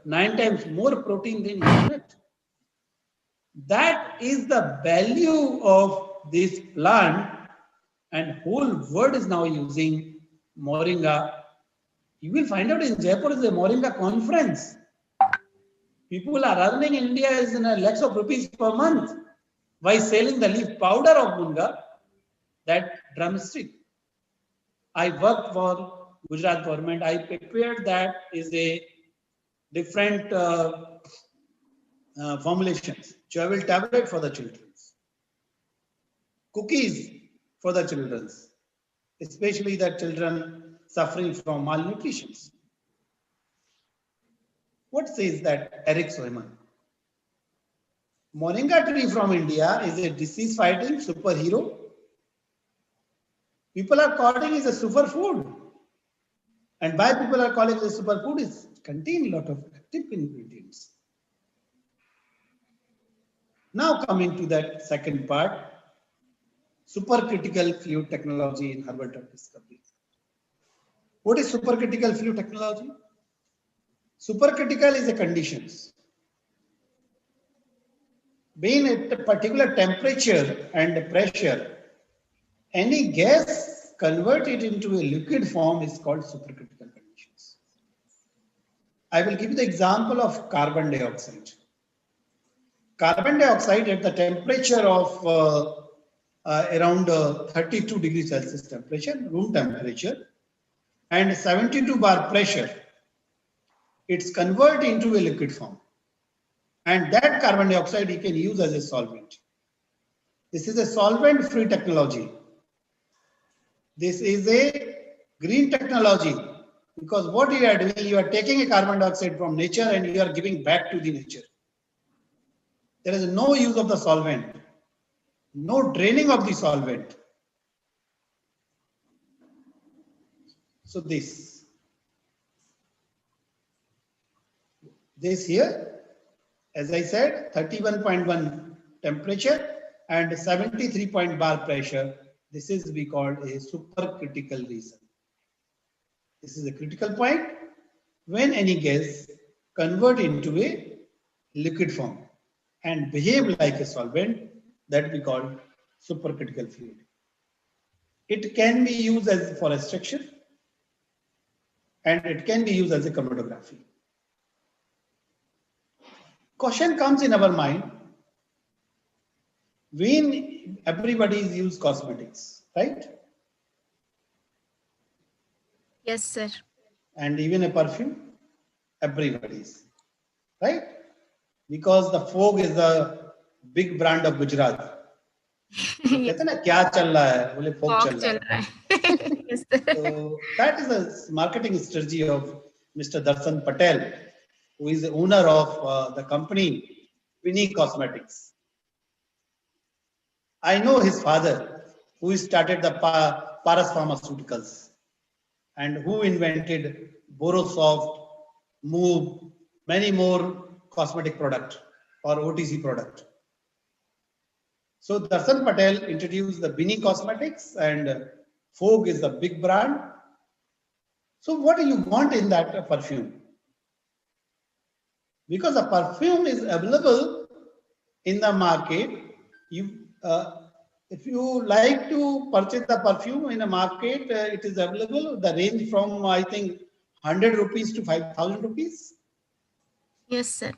9 times more protein than coconut. That is the value of this plant, and whole world is now using Moringa. You will find out in Jaipur is a Moringa conference. People are earning in India is in lakhs of rupees per month by selling the leaf powder of Munga, that drumstick. I worked for Gujarat government. I prepared that is a different formulations. Chewable tablet for the children. Cookies for the children, especially the children suffering from malnutrition. What says that Eric Soiman? Moringa tree from India is a disease fighting superhero. People are calling it a superfood. And why people are calling it a superfood is contain a lot of active ingredients. Now coming to that second part, supercritical fluid technology in herbal drug discovery. What is supercritical fluid technology? Supercritical is a conditions. Being at a particular temperature and pressure, any gas converted into a liquid form is called supercritical conditions. I will give you the example of carbon dioxide. Carbon dioxide at the temperature of around 32 degrees Celsius temperature, room temperature, and 72 bar pressure, it's converted into a liquid form. And that carbon dioxide you can use as a solvent. This is a solvent-free technology. This is a green technology because what you are doing, you are taking a carbon dioxide from nature and you are giving back to the nature. There is no use of the solvent, no draining of the solvent. So this here, as I said, 31.1 temperature and 73 point bar pressure. This is we call a supercritical region. This is a critical point when any gas convert into a liquid form and behave like a solvent, that we call supercritical fluid. It can be used as for extraction and it can be used as a chromatography. Question comes in our mind, when everybody use cosmetics, right? Yes, sir. And even a perfume, everybody's, right? Because the Fog is the big brand of Gujarat. कहते हैं ना क्या चल रहा है बोले फोक चल रहा है. Yes, sir. So that is a marketing strategy of Mr. Darshan Patel, who is the owner of the company Winnie Cosmetics. I know his father, who started the Paras Pharmaceuticals and who invented Borosoft, Move, many more cosmetic product or OTC product. So Darshan Patel introduced the Bini Cosmetics, and Vogue is the big brand. So what do you want in that perfume? Because the perfume is available in the market. If you like to purchase the perfume in a market, it is available. The range from, I think, 100 rupees to 5,000 rupees. Yes, sir.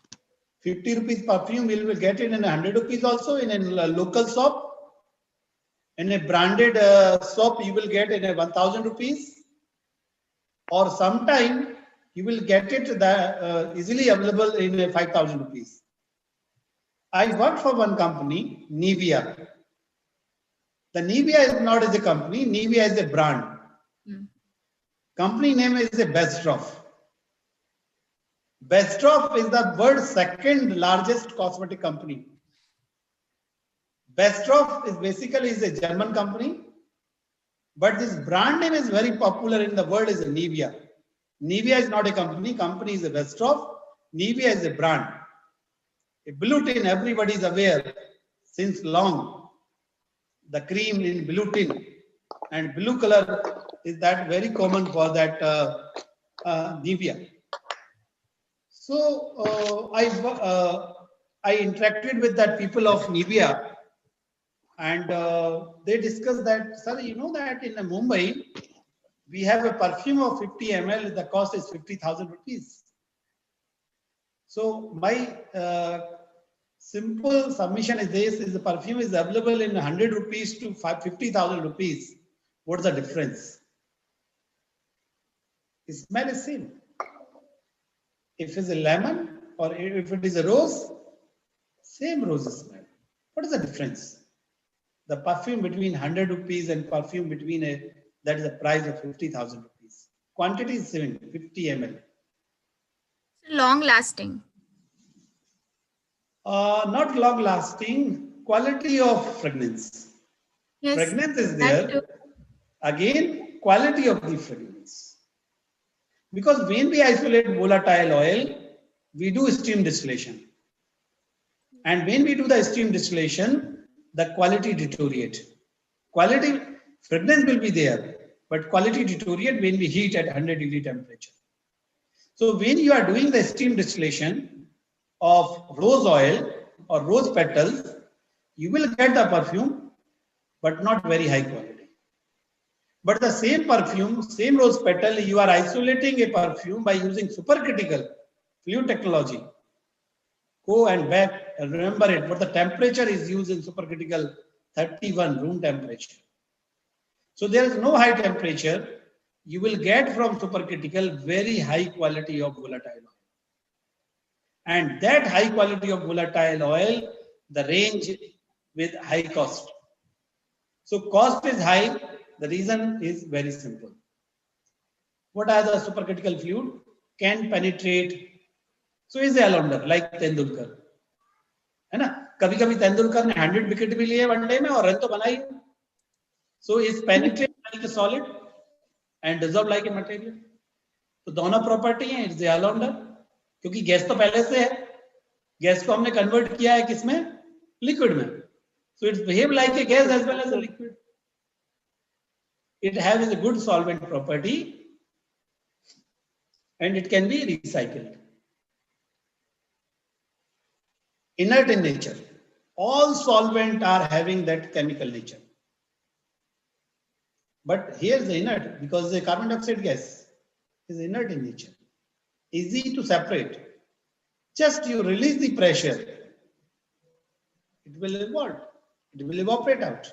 50 rupees perfume, you will get it in 100 rupees also in a local shop. In a branded shop, you will get in a 1,000 rupees. Or sometime you will get it easily available in a 5,000 rupees. I work for one company, Nivea. The Nivea is not as a company, Nivea is a brand. Company name is a Bestroff. Bestroff is the world's second largest cosmetic company. Bestroff is basically a German company, but this brand name is very popular in the world is Nivea. Nivea is not a company, company is a Bestroff. Nivea is a brand. A blue tin, everybody is aware since long. The cream in blue tin and blue color is that very common for that Nivea. So I interacted with that people of Nivea, and they discussed that, sir, you know that in Mumbai we have a perfume of 50 ml. The cost is 50,000 rupees. So my simple submission is this: is the perfume is available in 100 rupees to 50,000 rupees. What's the difference? The smell is same. If it's a lemon or if it is a rose, same rose smell. What is the difference? The perfume between 100 rupees and perfume between that is the price of 50,000 rupees. Quantity is same, 50 ml. Long lasting. Not long lasting, quality of fragrance. Yes, Fragrance is there. Again, quality of the fragrance. Because when we isolate volatile oil, we do steam distillation. And when we do the steam distillation, the quality deteriorates. Quality, fragrance will be there, but quality deteriorates when we heat at 100-degree temperature. So when you are doing the steam distillation of rose oil or rose petals, you will get the perfume, but not very high quality. But the same perfume, same rose petal, you are isolating a perfume by using supercritical fluid technology. Go and back and remember it, what the temperature is used in supercritical 31 room temperature. So there is no high temperature. You will get from supercritical very high quality of volatile oil. And that high quality of volatile oil, the range with high cost. So cost is high. The reason is very simple. What are the supercritical fluid? Can penetrate. So is a all-rounder like Tendulkar. है ना? कभी-कभी तेंदुलकर ने 100 wicket भी लिए one day में और run तो बनाई. So is penetrate like a solid and dissolve like a material. तो दोनों प्रॉपर्टी हैं. It's a all-rounder. क्योंकि गैस तो पहले से है. गैस को हमने कन्वर्ट किया है किसमें? लिक्विड में. So it's behave like a gas as well as a liquid. It has a good solvent property and it can be recycled. Inert in nature. All solvent are having that chemical nature. But here's the inert, because the carbon dioxide gas is inert in nature. Easy to separate. Just you release the pressure, it will evolve. It will evaporate out.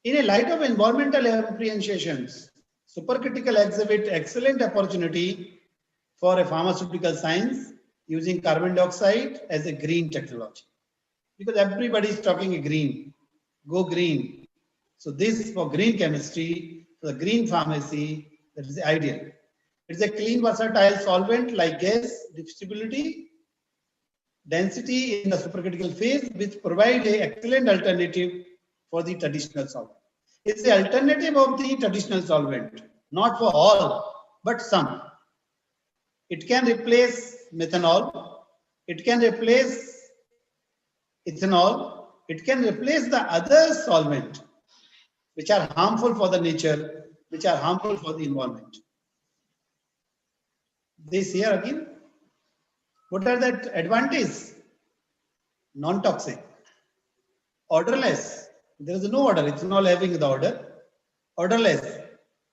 In a light of environmental appreciations, supercritical exhibit excellent opportunity for a pharmaceutical science using carbon dioxide as a green technology. Because everybody is talking green, go green. So this for green chemistry, for the green pharmacy, that is ideal. It's a clean, versatile solvent like gas, diffusibility, density in the supercritical phase, which provide an excellent alternative for the traditional solvent. It's the alternative of the traditional solvent, not for all, but some. It can replace methanol. It can replace ethanol, it can replace the other solvent which are harmful for the nature, which are harmful for the environment. This here again, what are the advantages? Non-toxic, odorless. There is no odor. Ethanol having the odor. Odorless,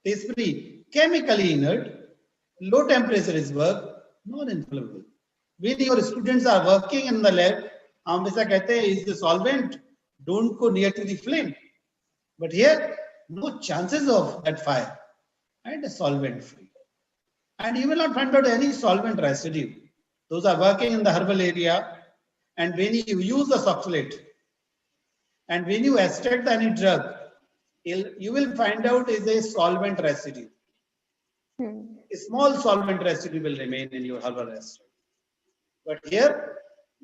taste-free, chemically inert, low temperature is work, non-inflammable. When your students are working in the lab, हम ऐसा कहते हैं is the solvent, don't go near to the flame. But here, no chances of that fire and solvent free. And you will not find out any solvent residue. Those are working in the herbal area. And when you use the oxalate and when you extract any drug, you will find out is a solvent residue. A small solvent residue will remain in your herbal extract. But here,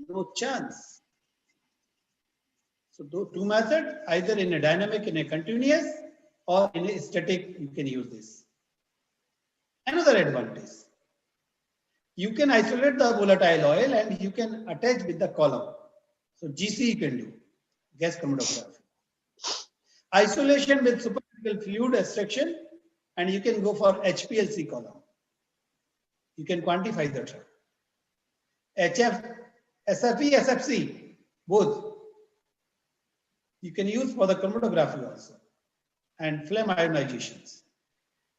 no chance. So two methods, either in a dynamic, in a continuous, or in a static, you can use this. Another advantage, you can isolate the volatile oil and you can attach with the column. So GC you can do, gas chromatography. Isolation with supercritical fluid extraction, and you can go for HPLC column. You can quantify the drug. HF, SFE, SFC, both. You can use for the chromatography also, and flame ionizations,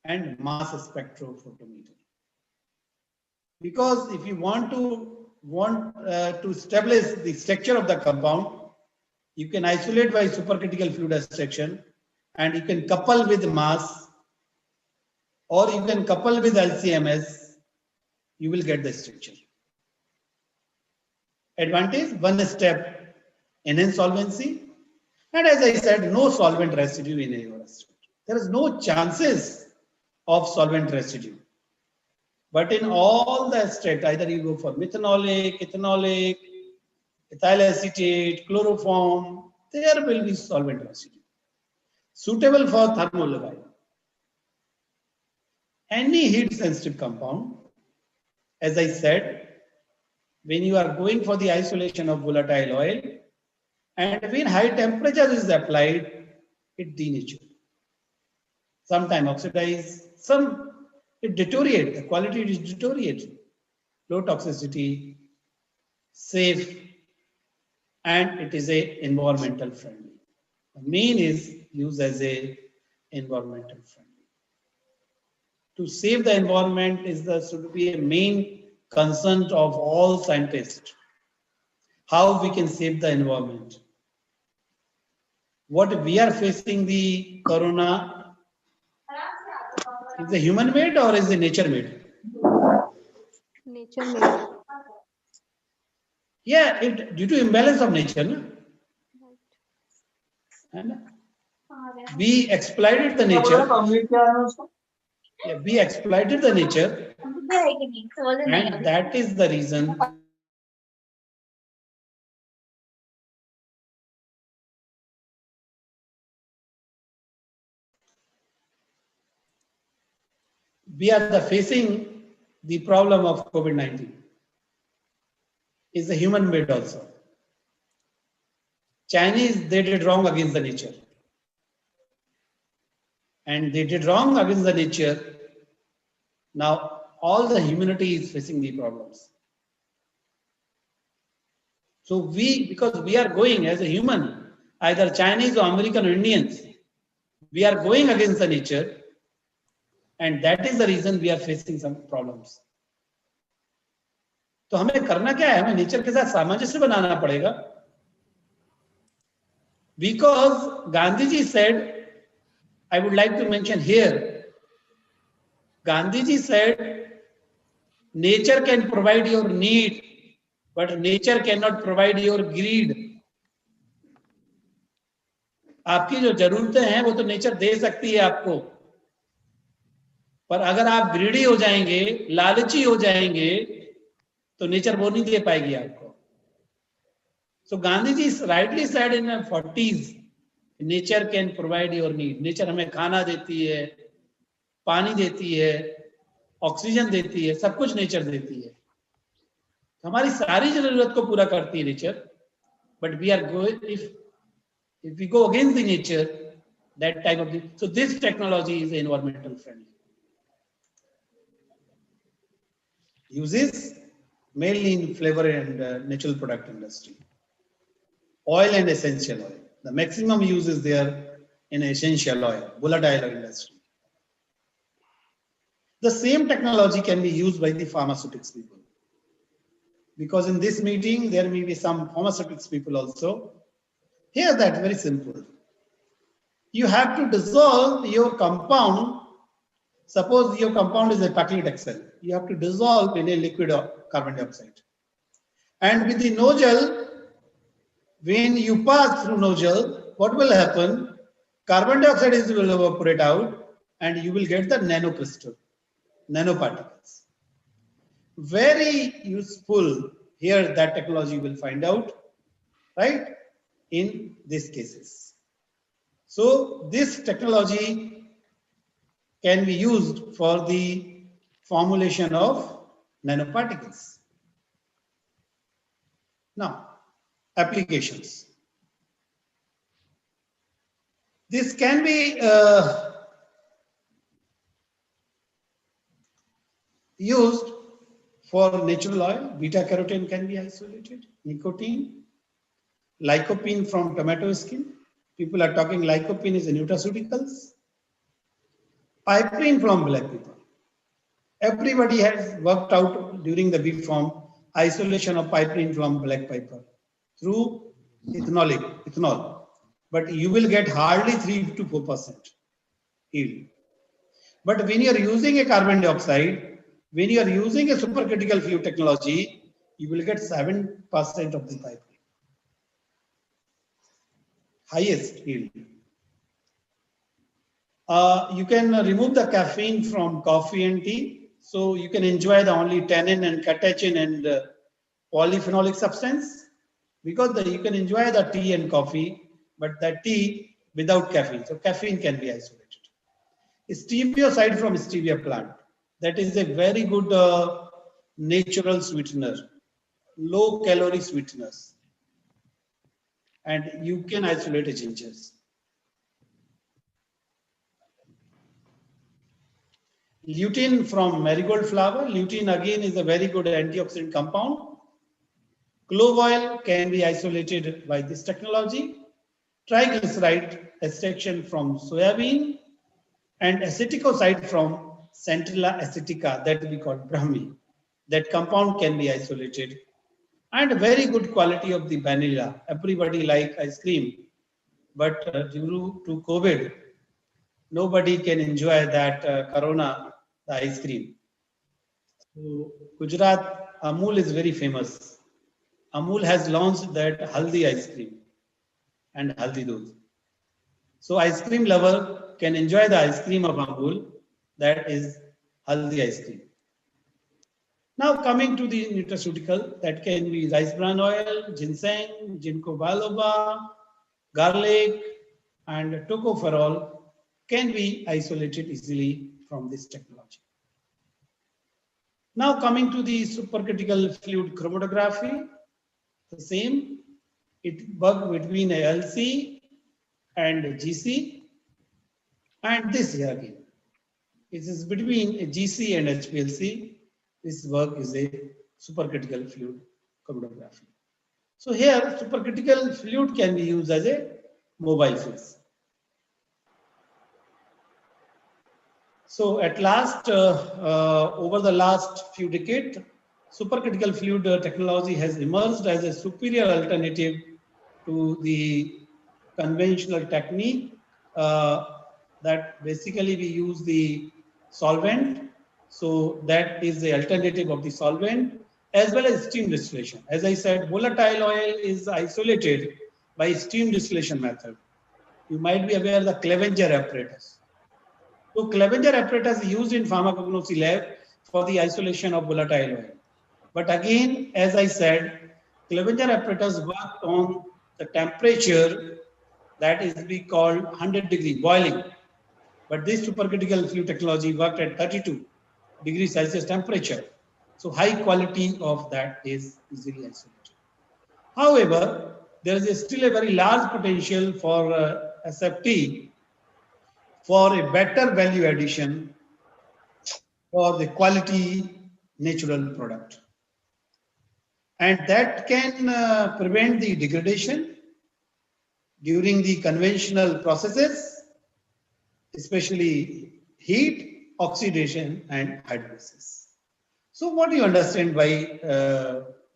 and mass spectrophotometer. Because if you want to establish the structure of the compound, you can isolate by supercritical fluid extraction, and you can couple with mass, or you can couple with LCMS, you will get the structure. Advantage, one step, enhance solvency, and as I said, no solvent residue in your extract. There is no chances of solvent residue. But in all the extract, either you go for methanolic, ethanolic, ethyl acetate, chloroform, there will be solvent residue. Suitable for thermolabile. Any heat sensitive compound, as I said, when you are going for the isolation of volatile oil, and when high temperature is applied, it denatures. Sometimes oxidize, some it deteriorates, the quality is deteriorated. Low toxicity, safe, and it is a environmental friendly. The main is used as a environmental friendly. To save the environment should be a main concern of all scientists. How we can save the environment. What we are facing the corona, is it human made or is it nature made? Nature made. Yeah, due to imbalance of nature. No? And we exploited the nature. Yeah, we exploited the nature, and that is the reason we are facing the problem of COVID-19. Is a human made also. Chinese, they did wrong against the nature. And they did wrong against the nature. Now, all the humanity is facing the problems. So because we are going as a human, either Chinese or American or Indians, we are going against the nature. And that is the reason we are facing some problems. तो हमें करना क्या है? हमें nature के साथ सामंजस्य बनाना पड़ेगा. Because Gandhiji said, I would like to mention here, Gandhiji said, nature can provide your need, but nature cannot provide your greed. आपकी जो जरूरतें हैं वो तो नेचर दे सकती है आपको, पर अगर आप ग्रीडी हो जाएंगे, लालची हो जाएंगे, तो नेचर वो नहीं दे पाएगी आपको. So Gandhiji rightly said in the 40s, nature can provide your need. Nature हमें खाना देती है, पानी देती है, ऑक्सीजन देती है, सब कुछ नेचर देती है. हमारी सारी जरूरत को पूरा करती है nature, But we are going, if we go against the nature, that type of thing. So this technology is environmental friendly. Uses mainly in flavor and natural product industry. Oil and essential oil. The maximum use is there in essential oil, volatile oil industry. The same technology can be used by the pharmaceutics people. Because in this meeting, there may be some pharmaceutics people also. Here that very simple. You have to dissolve your compound. Suppose your compound is a paclitaxel. You have to dissolve in a liquid carbon dioxide. And with the nozzle, when you pass through nozzle, what will happen? Carbon dioxide will evaporate out and you will get the nanocrystal, nanoparticles. Very useful here, that technology will find out, right, in these cases. So this technology can be used for the formulation of nanoparticles. Now, applications. This can be used for natural oil. Beta carotene can be isolated. Nicotine, lycopene from tomato skin. People are talking lycopene is a nutraceuticals. Piperine from black pepper. Everybody has worked out during the B form isolation of piperine from black pepper through ethanol. But you will get hardly 3 to 4% yield. But when you are using a carbon dioxide, when you are using a supercritical fluid technology, you will get 7% of the piperine. Highest yield. You can remove the caffeine from coffee and tea. So you can enjoy the only tannin and catechin and polyphenolic substance, because you can enjoy the tea and coffee, but the tea without caffeine. So caffeine can be isolated. Stevioside from stevia plant. That is a very good natural sweetener, low calorie sweeteners. And you can isolate gingers. Lutein from marigold flower. Lutein again is a very good antioxidant compound. Clove oil can be isolated by this technology. Triglyceride extraction from soybean and aceticoside from Centrella acetica, that we call Brahmi. That compound can be isolated. And very good quality of the vanilla. Everybody like ice cream, but due to COVID, nobody can enjoy that Corona, the ice cream. So Gujarat, Amul is very famous. Amul has launched that Haldi ice cream and Haldi Doodh. So ice cream lover can enjoy the ice cream of Amul, that is Haldi ice cream. Now coming to the nutraceutical, that can be rice bran oil, ginseng, ginkgo biloba, garlic, and tocopherol can be isolated easily from this technology. Now coming to the supercritical fluid chromatography, the same, it works between a LC and a GC, and this here again, it is between a GC and HPLC. This work is a supercritical fluid chromatography. So here supercritical fluid can be used as a mobile phase. So at last, over the last few decades, supercritical fluid technology has emerged as a superior alternative to the conventional technique that basically we use the solvent. So that is the alternative of the solvent, as well as steam distillation. As I said, volatile oil is isolated by steam distillation method. You might be aware of the Clevenger apparatus. So Clevenger apparatus is used in pharmacognosy lab for the isolation of volatile oil. But again, as I said, Clevenger apparatus worked on the temperature that is we call 100-degree boiling. But this supercritical fluid technology worked at 32 degrees Celsius temperature. So high quality of that is easily isolated. However, there is still a very large potential for SFT for a better value addition for the quality natural product. And that can prevent the degradation during the conventional processes, especially heat, oxidation, and hydrolysis. So what do you understand by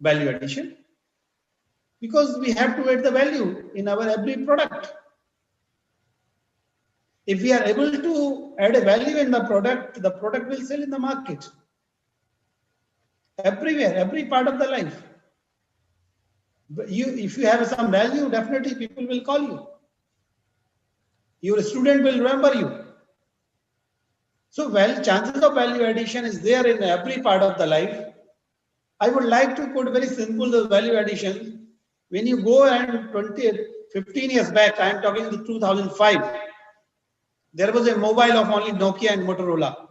value addition? Because we have to add the value in our every product. If we are able to add a value in the product will sell in the market. Everywhere, every part of the life. If you have some value, definitely people will call you. Your student will remember you. So, chances of value addition is there in every part of the life. I would like to put very simple the value addition. When you go and 15 years back, I am talking to 2005, there was a mobile of only Nokia and Motorola.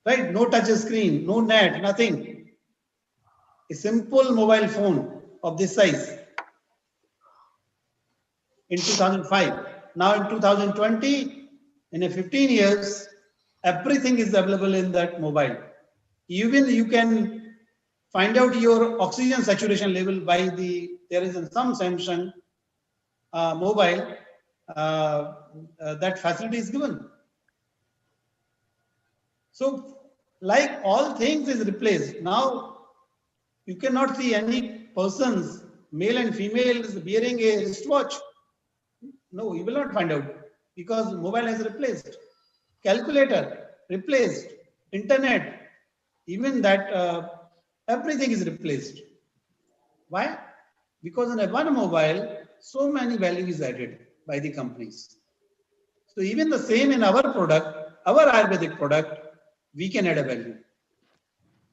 Right? No touch screen, no net, nothing. A simple mobile phone of this size in 2005. Now in 2020, in a 15 years, everything is available in that mobile. Even you can find out your oxygen saturation level by there is some Samsung mobile that facility is given. So like all things is replaced. Now you cannot see any persons, male and female, is wearing a wristwatch. No, you will not find out because mobile has replaced. Calculator replaced. Internet, even that everything is replaced. Why? Because in one mobile, so many value is added by the companies. So even the same in our product, our Ayurvedic product, we can add a value.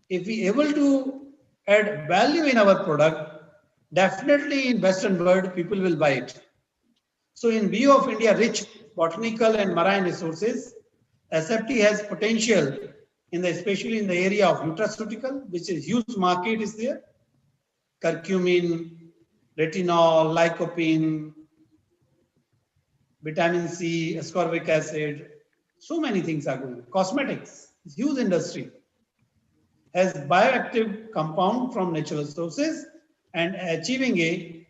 If we able to add value in our product, definitely in Western world, people will buy it. So in view of India rich botanical and marine resources, SFT has potential especially in the area of nutraceutical, which is huge market is there. Curcumin, retinol, lycopene, vitamin C, ascorbic acid, so many things are going on. Cosmetics, huge industry, has bioactive compound from natural sources and achieving a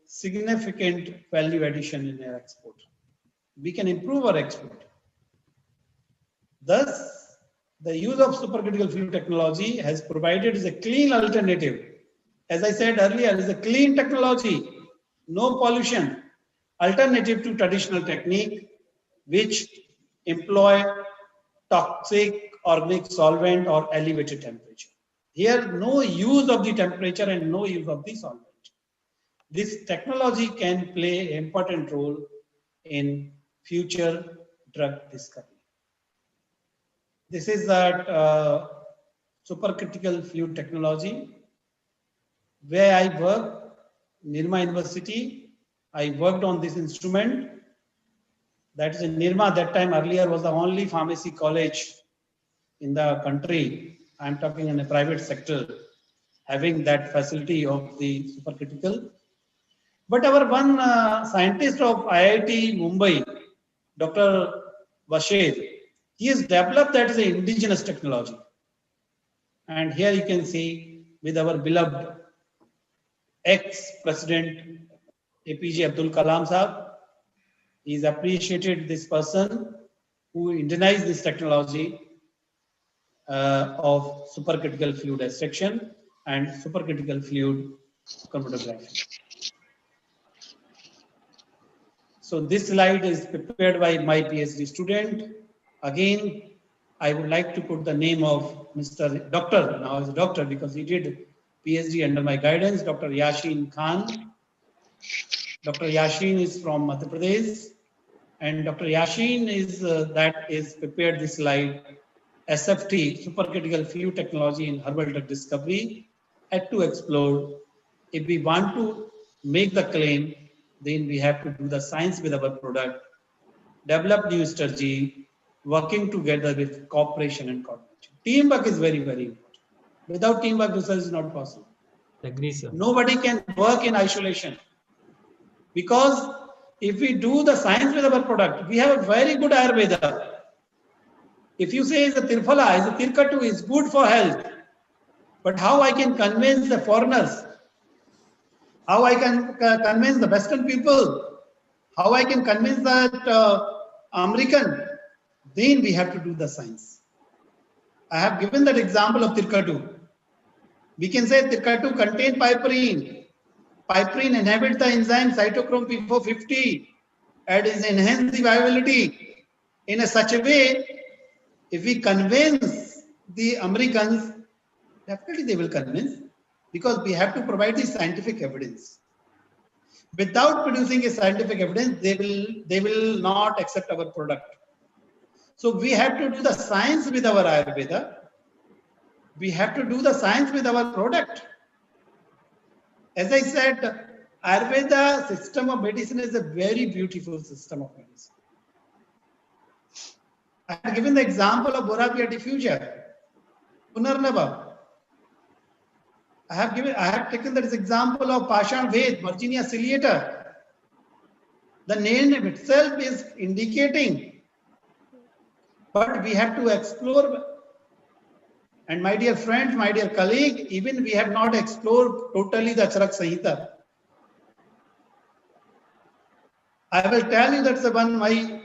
significant value addition in our export. We can improve our export. Thus, the use of supercritical fluid technology has provided a clean alternative. As I said earlier, it is a clean technology, no pollution, alternative to traditional technique, which employ toxic organic solvent or elevated temperature. Here, no use of the temperature and no use of the solvent. This technology can play an important role in future drug discovery. This is that supercritical fluid technology where I work, Nirma University. I worked on this instrument. That is in Nirma. That time earlier was the only pharmacy college in the country. I am talking in a private sector having that facility of the supercritical. But our one scientist of IIT Mumbai, Dr. Vashed, he has developed that as an indigenous technology. And here you can see with our beloved ex-president APJ Abdul Kalam Sahab, he is appreciated this person who indigenized this technology of supercritical fluid extraction and supercritical fluid chromatography. So this slide is prepared by my PhD student. Again, I would like to put the name of Mr. Doctor, now he's a doctor because he did PhD under my guidance, Dr. Yashin Khan. Dr. Yashin is from Madhya Pradesh, and Dr. Yashin is prepared this slide, SFT, supercritical fluid technology in herbal drug discovery, had to explore. If we want to make the claim, then we have to do the science with our product, develop new strategy, working together with cooperation and coordination. Teamwork is very, very important. Without teamwork, research is not possible. Agree, sir. Nobody can work in isolation. Because if we do the science with our product, we have a very good Ayurveda. If you say the Tirphala, the Tirkatu is good for health, but how I can convince the foreigners, how I can convince the Western people, how I can convince that American, then we have to do the science. I have given that example of Tirkatu. We can say Tirkatu contain piperine. Piperine inhibits the enzyme cytochrome P450 and is enhance the viability in a such a way. If we convince the Americans, definitely they will convince, because we have to provide the scientific evidence. Without producing a scientific evidence, they will not accept our product. So we have to do the science with our Ayurveda. We have to do the science with our product. As I said, Ayurveda system of medicine is a very beautiful system of medicine. I have given the example of Borapia diffuser, Punarnava. I have taken that example of Pashan Ved, Virginia ciliata. The name itself is indicating, but we have to explore. And my dear friends, my dear colleague, even we have not explored totally the Charak Samhita. I will tell you that's one my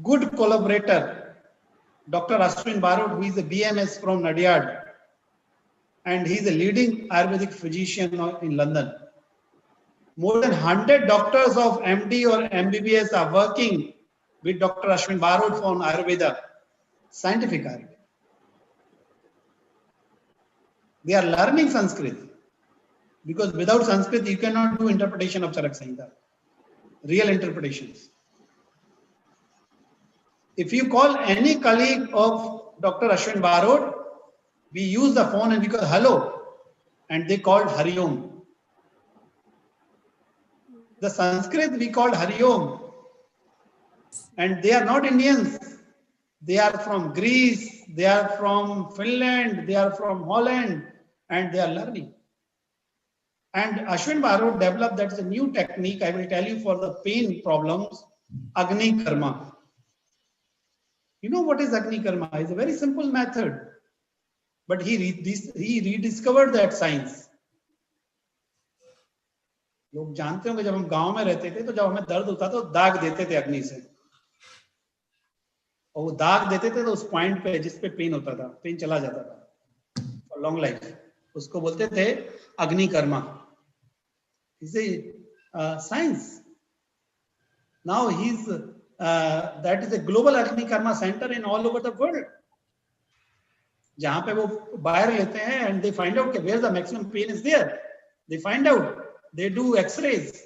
good collaborator, Dr. Ashwin Barod, who is a BMS from Nadiad, and he is a leading Ayurvedic physician in London. More than 100 doctors of MD or MBBS are working with Dr. Ashwin Barod on Ayurveda, scientific Ayurveda. They are learning Sanskrit, because without Sanskrit you cannot do interpretation of Charak Samhita, real interpretations. If you call any colleague of Dr. Ashwin Barod, we use the phone and we call hello, and they called Hari Om. The Sanskrit we called Hari Om, and they are not Indians. They are from Greece, they are from Finland, they are from Holland, and they are learning. And Ashwin Barod developed that's a new technique, I will tell you, for the pain problems, Agni Karma. You know what is Agni Karma? It's a very simple method. But he rediscovered that science. लोग जानते होंगे, जब हम गांव में रहते थे तो जब हमें दर्द होता था तो दाग देते थे अग्नि से, और वो दाग देते थे तो उस पॉइंट पे जिस पे पेन होता था, पेन चला जाता था फॉर लॉन्ग लाइफ, उसको बोलते थे अग्नि Karma. Is a science. Now that is a global Agni Karma center in all over the world. जहाँ पे वो बाहर लेते हैं and they find out where the maximum pain is there. They find out. They do X-rays,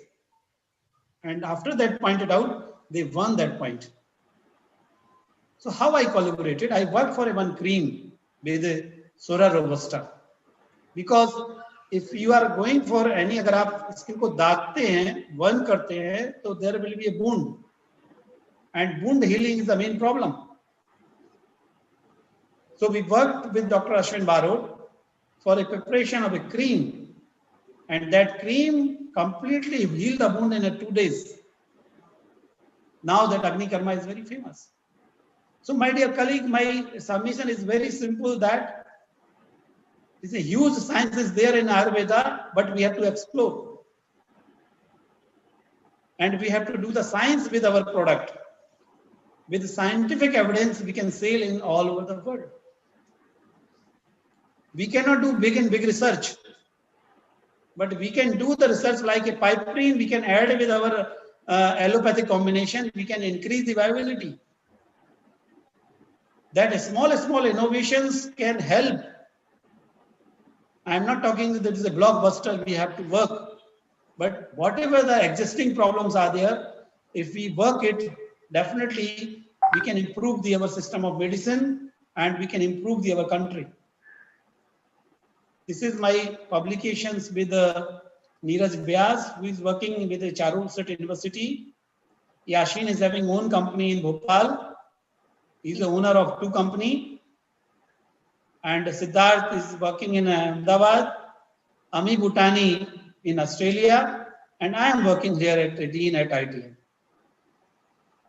and after that pointed out, they won that point. So how I collaborated? I worked for one cream with Sora Robusta, because if you are going for any, अगर आप skin को दागते हैं, burn करते हैं, तो there will be a wound, and wound healing is the main problem. So we worked with Dr. Ashwin Barod for a preparation of a cream, and that cream completely healed the wound in 2 days. Now that Agni Karma is very famous. So my dear colleague, my submission is very simple, that it's a huge science is there in Ayurveda, but we have to explore. And we have to do the science with our product. With scientific evidence, we can sail in all over the world. We cannot do big research, but we can do the research like a piperine. We can add with our allopathic combination. We can increase the viability. That small innovations can help. I am not talking that is a blockbuster we have to work, but whatever the existing problems are there, if we work it, definitely we can improve our system of medicine, and we can improve our country. This is my publications with Neeraj Vyas, who is working with the Charul State University. Yashin is having own company in Bhopal. He is the owner of 2 companies. And Siddharth is working in Ahmedabad. Ami Bhutani in Australia, and I am working here at Dean at ITM.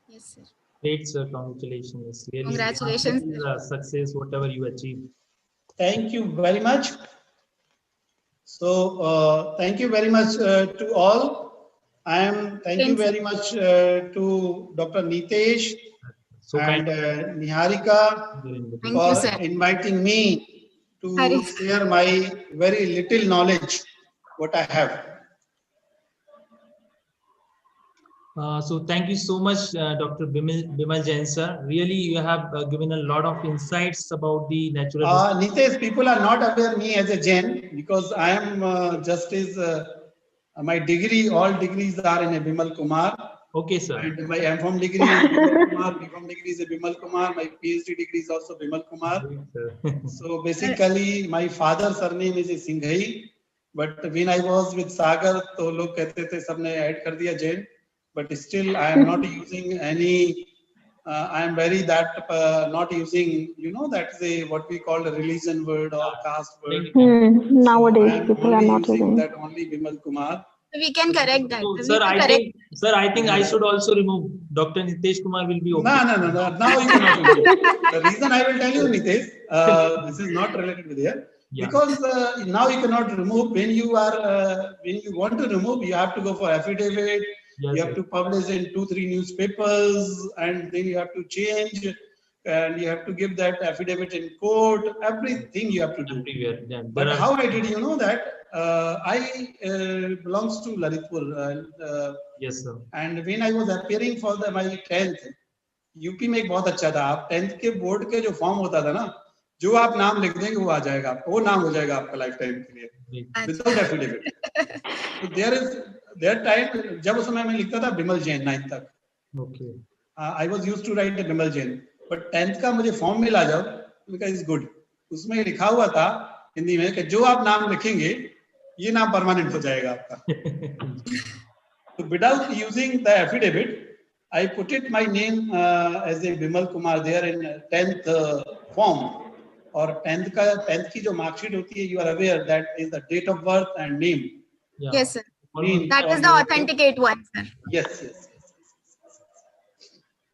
Yes, sir. Great, sir. Congratulations. Really, Congratulations, success, whatever you achieve. Thank you very much. So thank you very much to all. Thank you very much to Dr. Nitesh So and kind. Niharika Thank you, for sir. inviting me to Hari. share my very little knowledge, what I have. So thank you so much, Dr. Vimal Jain, sir. Really, you have given a lot of insights about the natural. Nitesh, people are not aware me as a Jain because I am just as my degree, all degrees are in a Vimal Kumar. Okay, sir. And my M.Pharm degree is Vimal Kumar, B.Pharm degree is a Vimal Kumar, my PhD degree is also Vimal Kumar. So basically, my father's surname is a Singhai, but when I was with Sagar, तो लोग कहते थे सबने add कर दिया Jain, but still I am not using any. I am very that not using, you know, that's a what we call a religion word or caste word. Nowadays, so people are not using using that only Vimal Kumar. We can correct that. So, We sir, can I correct. think, sir, I think I should also remove Dr. Nitesh Kumar will be okay. No. Now you cannot remove. The reason I will tell you, Nitesh, this is not related with here. Yeah. Because now you cannot remove. When you want to remove, you have to go for affidavit. Yes, You have to publish in 2-3 newspapers, and then you have to change, and you have to give that affidavit in court. Everything you have to do. Everywhere. Yeah, But how I did, you know that I belongs to Lalitpur. Yes, sir. And when I was appearing for my 10th, UP में एक बहुत अच्छा था. आप 10th के board के जो form होता था ना, जो आप नाम लिख देंगे वो आ जाएगा, वो नाम हो जाएगा आपका लाइफ टाइम के लिए विदाउट एफिडेविट. तो देयर टाइम जब उस समय मैं लिखता था बिमल जैन 9th तक. Okay. I was used to write Bimal Jain, but 10th का मुझे फॉर्म मिला जब, बिकॉज़ इज गुड. उसमें लिखा हुआ था हिंदी में कि जो आप नाम लिखेंगे ये नाम परमानेंट हो जाएगा आपका. So without using the affidavit, I put it my name as a Vimal Kumar there in 10th form. और 10th की जो marksheet होती है, you are aware that is the date of birth and name. Yeah. Yes, sir. Name That is the authenticate one, sir. Yes.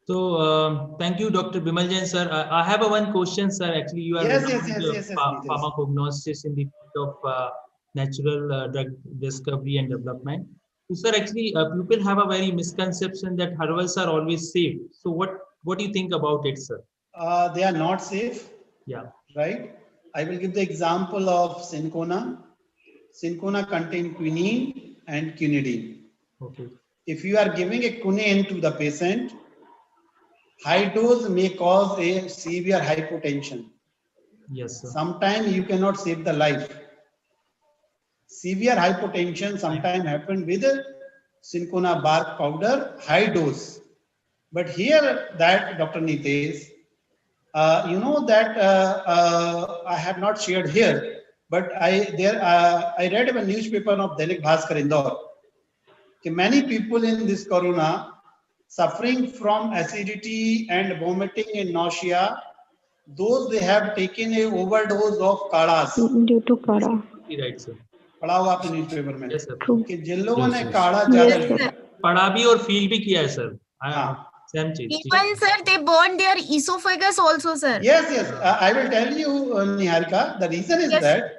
So thank you, Dr. Vimal Jain, sir. I have one question, sir. Actually, you are yes, pharmacognosis in the field of natural drug discovery and development. So, sir, actually, people have a very misconception that herbals are always safe. So, what do you think about it, sir? They are not safe. Yeah. Right. I will give the example of Syncona. Syncona contain quinine and quinidine. Okay. If you are giving a quinine to the patient, high dose may cause a severe hypotension. Yes, sir. Sometimes you cannot save the life. Severe hypotension sometimes happen with Syncona bark powder, high dose. But here that Dr. Nitesh, you know that I have not shared here, but I read a newspaper of Dainik Bhaskar Indore. Many people in this corona suffering from acidity and vomiting and nausea, those they have taken a overdose of kadas. Due to kada. Right, sir. पढ़ा हुआ आपने newspaper में. Yes, sir. कि जिन लोगों ने काढ़ा ज्यादा लिया, पढ़ा भी और फील भी किया है, सर. हाँ. Same चीज. Even, sir, they burn their esophagus also, sir. Yes. I will tell you, Niharika, the reason is that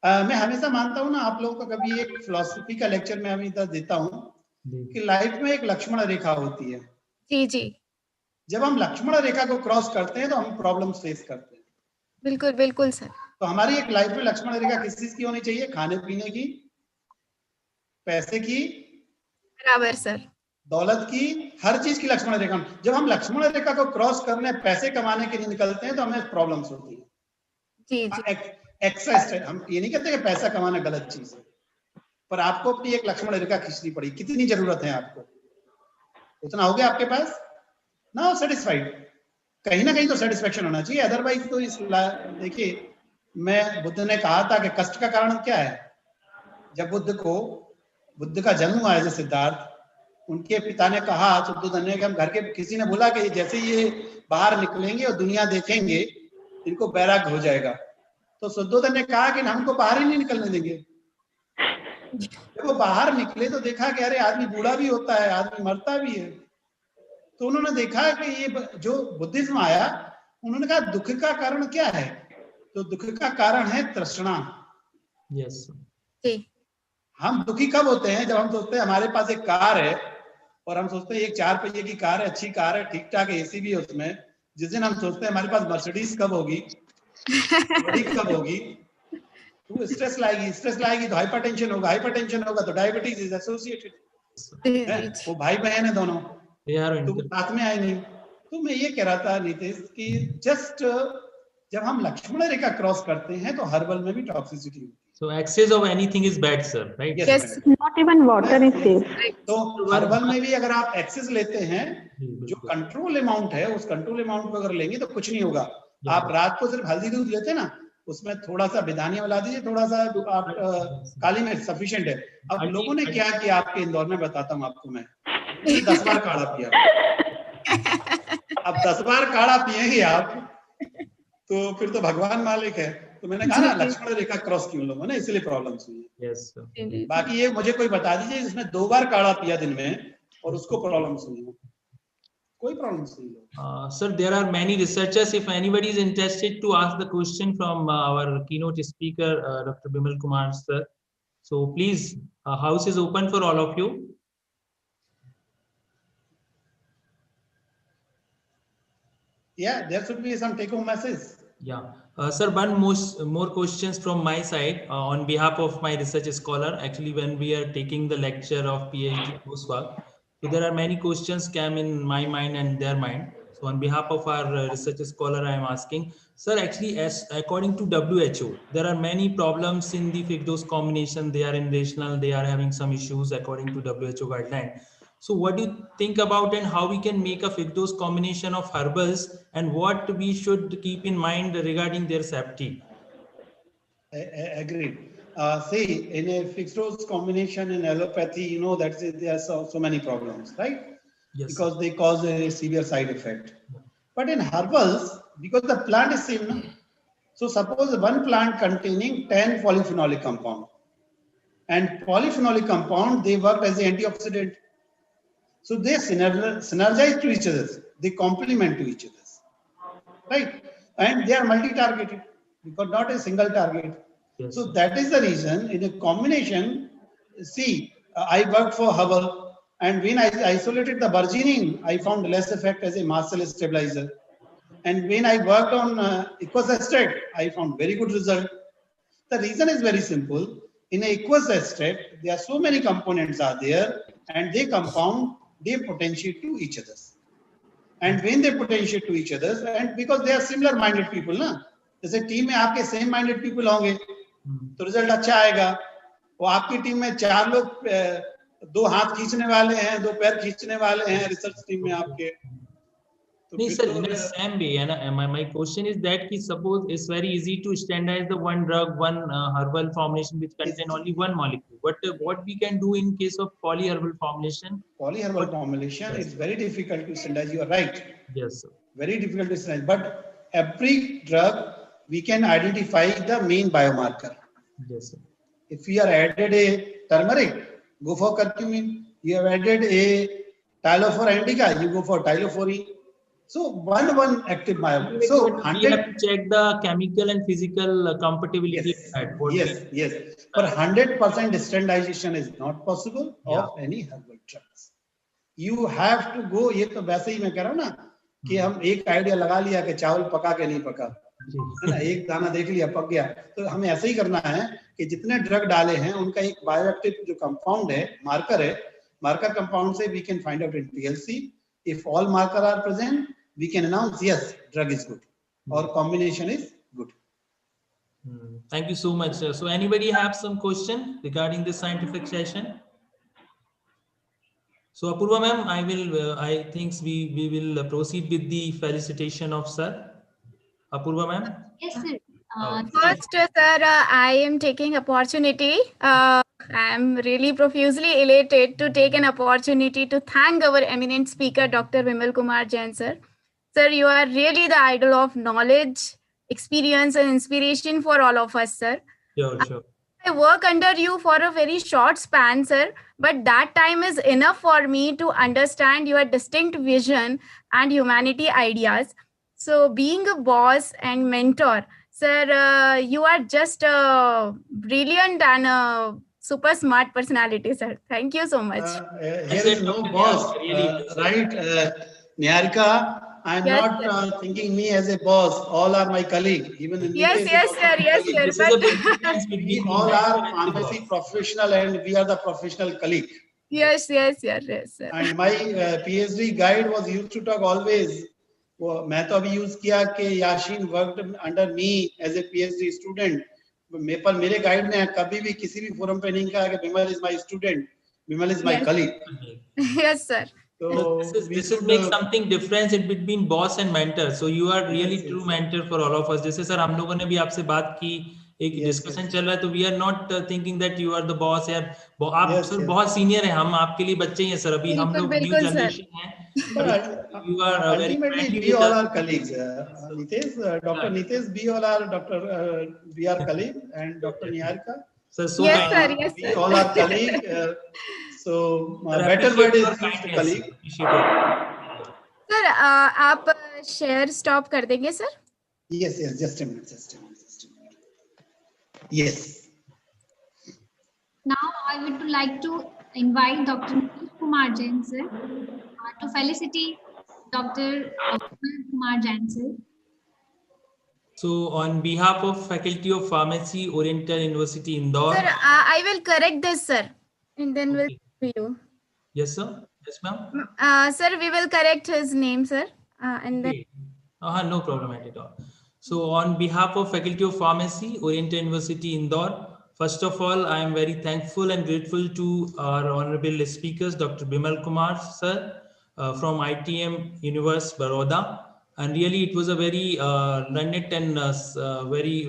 मैं हमेशा मानता हूँ ना, आप लोगों का कभी एक फिलॉसफी का लेक्चर में हम इधर देता हूँ कि लाइफ में एक लक्ष्मण रेखा होती है. जी. जब हम लक्ष्मण रेखा को क्रॉस करते हैं तो हम प्रॉब्लम्स फेस करते हैं. बिल्कुल सर. तो हमारी एक लाइफ में लक्ष्मण रेखा किस चीज की होनी चाहिए? खाने पीने की, पैसे की, बराबर सर, दौलत की, हर चीज की लक्ष्मण रेखा. जब हम लक्ष्मण रेखा को क्रॉस करने, पैसे कमाने के लिए निकलते हैं तो हमें प्रॉब्लम्स होती है. जी. Extra step. हम ये नहीं कहते कि पैसा कमाना गलत चीज है, पर आपको अपनी एक लक्ष्मण रेखा खींचनी पड़ी. कितनी जरूरत है आपको, उतना हो गया आपके पास ना. सेटिस्फाइड, कहीं ना कहीं तो सेटिस्फेक्शन होना चाहिए. अदरवाइज तो इस देखिए, मैं बुद्ध ने कहा था कि कष्ट का कारण क्या है. जब बुद्ध का जन्म हुआ है, जैसे सिद्धार्थ, उनके पिता ने कहा शुद्धोधन ने कि हम घर के, किसी ने बोला कि जैसे ये बाहर निकलेंगे और दुनिया देखेंगे इनको बैराग हो जाएगा. तो शुद्धोधन ने कहा कि हमको बाहर ही नहीं निकलने देंगे. जब वो बाहर निकले तो देखा कि अरे आदमी बूढ़ा भी होता है, आदमी मरता भी है। तो उन्होंने देखा कि ये जो बुद्धिज्म आया, उन्होंने कहा दुख का कारण क्या है? तो दुख का कारण है तृष्णा। यस हम दुखी कब होते हैं? जब हम सोचते हैं हमारे पास एक कार है और हम सोचते हैं एक 4 पहिए की कार है, अच्छी कार है, ठीक ठाक एसी भी है उसमें। जिस दिन हम सोचते हैं हमारे पास मर्सिडीज कब होगी, बड़ी कब होगी, तो स्ट्रेस लाएगी तो हाइपरटेंशन होगा तो डायबिटीज इज एसोसिएटेड। वो भाई बहन है दोनों, तो साथ में आए नहीं। तो मैं ये कह रहा था नीतीश कि जस्ट जब हम लक्ष्मण रेखा क्रॉस करते हैं तो हर्बल में भी टॉक्सिसिटी होती है। So excess of anything is bad, sir, right? Yes. Not even water is safe. तो हर्बल में भी अगर आप एक्सेस लेते हैं, जो कंट्रोल अमाउंट है उस कंट्रोल अमाउंट को अगर लेंगे तो कुछ नहीं होगा। आप रात को सिर्फ हल्दी दूध लेते हैं ना, उसमें थोड़ा सा बेदानिया मिला दीजिए, थोड़ा सा आप काली मिर्च सफिशिएंट है। अब लोगों ने क्या किया आपके इंदौर में, बताता हूँ आपको मैं, 10 बार काढ़ा पिया। अब 10 बार काढ़ा पिएंगे आप तो फिर तो भगवान मालिक है। तो मैंने कहा ना लक्ष्मण रेखा क्रॉस क्यों लोगों ने, इसलिए प्रॉब्लम्स हुई है। Yes. बाकी ये मुझे कोई बता दीजिए जिसने 2 बार काढ़ा पिया दिन में और उसको प्रॉब्लम्स हुई है? कोई प्रॉब्लम्स नहीं है। Sir, there are many researchers. If anybody is interested to ask the question from our keynote speaker, Dr. Vimal Kumar, sir. So please, house is open for all of you. Yeah, there should be some take-home message. Yeah, sir, one more questions from my side on behalf of my research scholar. Actually, when we are taking the lecture of PhD coursework, so there are many questions came in my mind and their mind. So on behalf of our research scholar, I am asking, sir, actually, as according to WHO, there are many problems in the fixed dose combination. They are irrational. They are having some issues according to WHO guideline. So what do you think about and how we can make a fixed dose combination of herbals and what we should keep in mind regarding their safety? Agreed. See, in a fixed dose combination in allopathy, you know that there are so many problems, right? Yes. Because they cause a severe side effect. But in herbals, because the plant is same, no? So suppose one plant containing 10 polyphenolic compound, and polyphenolic compound, they work as an antioxidant. So they synergize to each other. They complement to each other, right? And they are multi-targeted because not a single target. Yes. So that is the reason in a combination. See, I worked for herbal, and when I isolated the virginine, I found less effect as a mast cell stabilizer. And when I worked on aqueous extract, I found very good result. The reason is very simple. In aqueous extract, there are so many components are there, and they compound, they potentiate to each other. And when they potentiate to each other, and because they are similar minded people, ना, जैसे team में आपके same minded people होंगे तो result अच्छा आएगा। वो आपकी टीम में 4 लोग 2 हाथ खींचने वाले हैं, 2 पैर खींचने वाले हैं रिसर्च टीम में आपके। No, sir, in the same way, and my question is that suppose it's very easy to standardize the one drug, one herbal formulation which contain only one molecule. But what we can do in case of polyherbal formulation? Polyherbal formulation, it's very difficult to standardize. You are right. Yes, sir. Very difficult to standardize. But every drug, we can identify the main biomarker. Yes, sir. If we are added a turmeric, go for curcumin. You have added a tylophora indica, you go for tylophorin. So one active biomarker. So we have to check the chemical and physical compatibility. Yes. But 100% standardization is not possible of any herbal drugs. You have to go. ये तो वैसे ही मैं कह रहा हूँ ना कि हम एक आइडिया लगा लिया कि चावल पका के नहीं पका, है ना, एक दाना देख लिया पक गया। तो हमें ऐसे ही करना है कि जितने ड्रग डाले हैं उनका एक बायोएक्टिव जो कंपाउंड है, मार्कर कंपाउंड से we can find out in PLC. If all markers are present, we can announce yes, drug is good or combination is good. Thank you so much, sir. So anybody have some question regarding this scientific session? So Apurva ma'am, I think we will proceed with the felicitation of sir. Apurva ma'am. Yes, sir. First, sir, I am taking opportunity. I am really profusely elated to take an opportunity to thank our eminent speaker, Dr. Vimal Kumar Jain, sir. Sir, you are really the idol of knowledge, experience, and inspiration for all of us, sir. Sure. I work under you for a very short span, sir, but that time is enough for me to understand your distinct vision and humanity ideas. So, being a boss and mentor, sir, you are just a brilliant and a super smart personality, sir. Thank you so much. Here is no boss, right? Niharika, I'm Yes, not sir. thinking me as a boss. All are my colleague. Even in Yes, Nitesh is yes, also sir. my Yes, colleague. sir. This is a big But difference We between the all are mentor and the pharmacy boss. professional and we are the professional colleague. yes, yes, yes, yes, sir. And my PhD guide was used to talk always. वो मैं तो अभी use किया कि Yasin worked under me as a PhD student पर मेरे guide ने कभी भी किसी भी फोरम पे नहीं कहा कि Vimal is my student, Vimal is my Yes, colleague. yes, sir. So So we this is should make something difference in between boss and mentor. So you are really yes, true yes. mentor for all of us. जैसे sir हम लोगों ने भी आपसे बात की, एक Yes, discussion yes. चल रहा है, तो we are not thinking that you are the boss या आप Yes, सर yes. बहुत सीनियर हैं, हम आपके लिए बच्चे ही हैं सर, अभी हम बिल्कुल लोग न्यू बिल्कुल सर. जनरेशन हैं, But you are very ultimately friendly we with all us. are colleagues. Nitesh, Dr. Nitesh, we all are we are colleague, and Dr. Niharika. Sir, so Yes, kind. sir. Yes, We sir. all are colleague. So Sir, better appreciate word your is used kindness. colleague. Appreciate it. Sir आप share stop कर देंगे sir. Yes, yes. Just a minute. Just a minute. Just a minute. Yes. Now I would like to invite Dr. Kumar Jain sir to felicitate Dr. Kumar Jain sir. So on behalf of Faculty of Pharmacy, Oriental University, Indore. Sir, I will correct this, sir, and then we'll to you. Yes, sir. Yes, ma'am. Sir, we will correct his name, sir, and then. No problem at all. So on behalf of Faculty of Pharmacy, Oriental University, Indore, first of all, I am very thankful and grateful to our honorable speakers, Dr. Vimal Kumar, sir, from ITM Universe, Baroda. And really, it was a very learned and very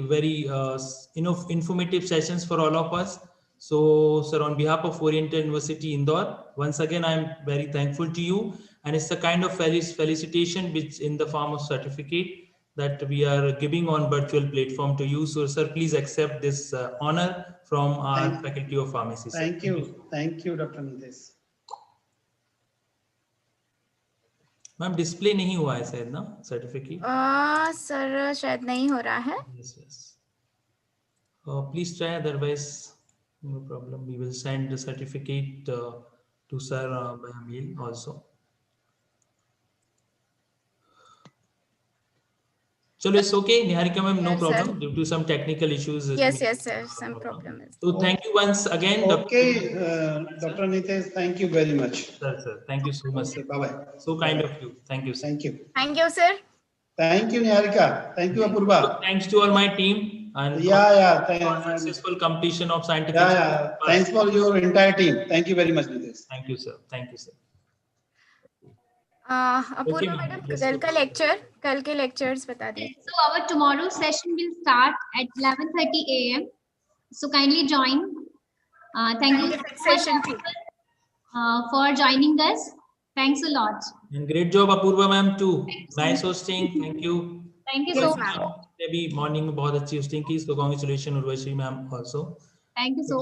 informative sessions for all of us. So, sir, on behalf of Oriental University, Indore, once again, I am very thankful to you. And it's a kind of felicitation which in the form of certificate that we are giving on virtual platform to you. So, sir, please accept this honor from our Faculty of Pharmacy. Sir. Thank you. Thank you, Dr. Nitesh. Ma'am display नहीं हुआ है शायद ना certificate. Sir शायद नहीं हो रहा है. Yes, yes. Please try, otherwise no problem. We will send the certificate to sir by mail also. Chalo, it's okay, Niharika ma'am, no Yes, problem. sir. Due to some technical issues. Yes, yes, sir. Some problem is. So thank you once again. Okay, Dr. Nitesh, thank you very much. Sir, thank you so much. Okay, bye-bye. So kind of you. Thank you, sir. Thank you. Thank you, sir. Thank you, Niharika. Thank you, Apurva. So thanks to all my team and Yeah. successful completion of scientific. Yeah. Thanks for your entire team. Thank you very much, Nitesh. Thank you, sir. Thank you, sir. Apurva madam कल के lectures बता दीजिए. So our tomorrow session will start at 11:30 a.m. So kindly join. Thank you Session 2. for joining us. Thanks a lot. And great job, Apurva ma'am too. Nice hosting. Thank you. Thank you so much. Maybe morning में बहुत अच्छी hosting की. So congratulations, Urvashi ma'am also. Thank you so much.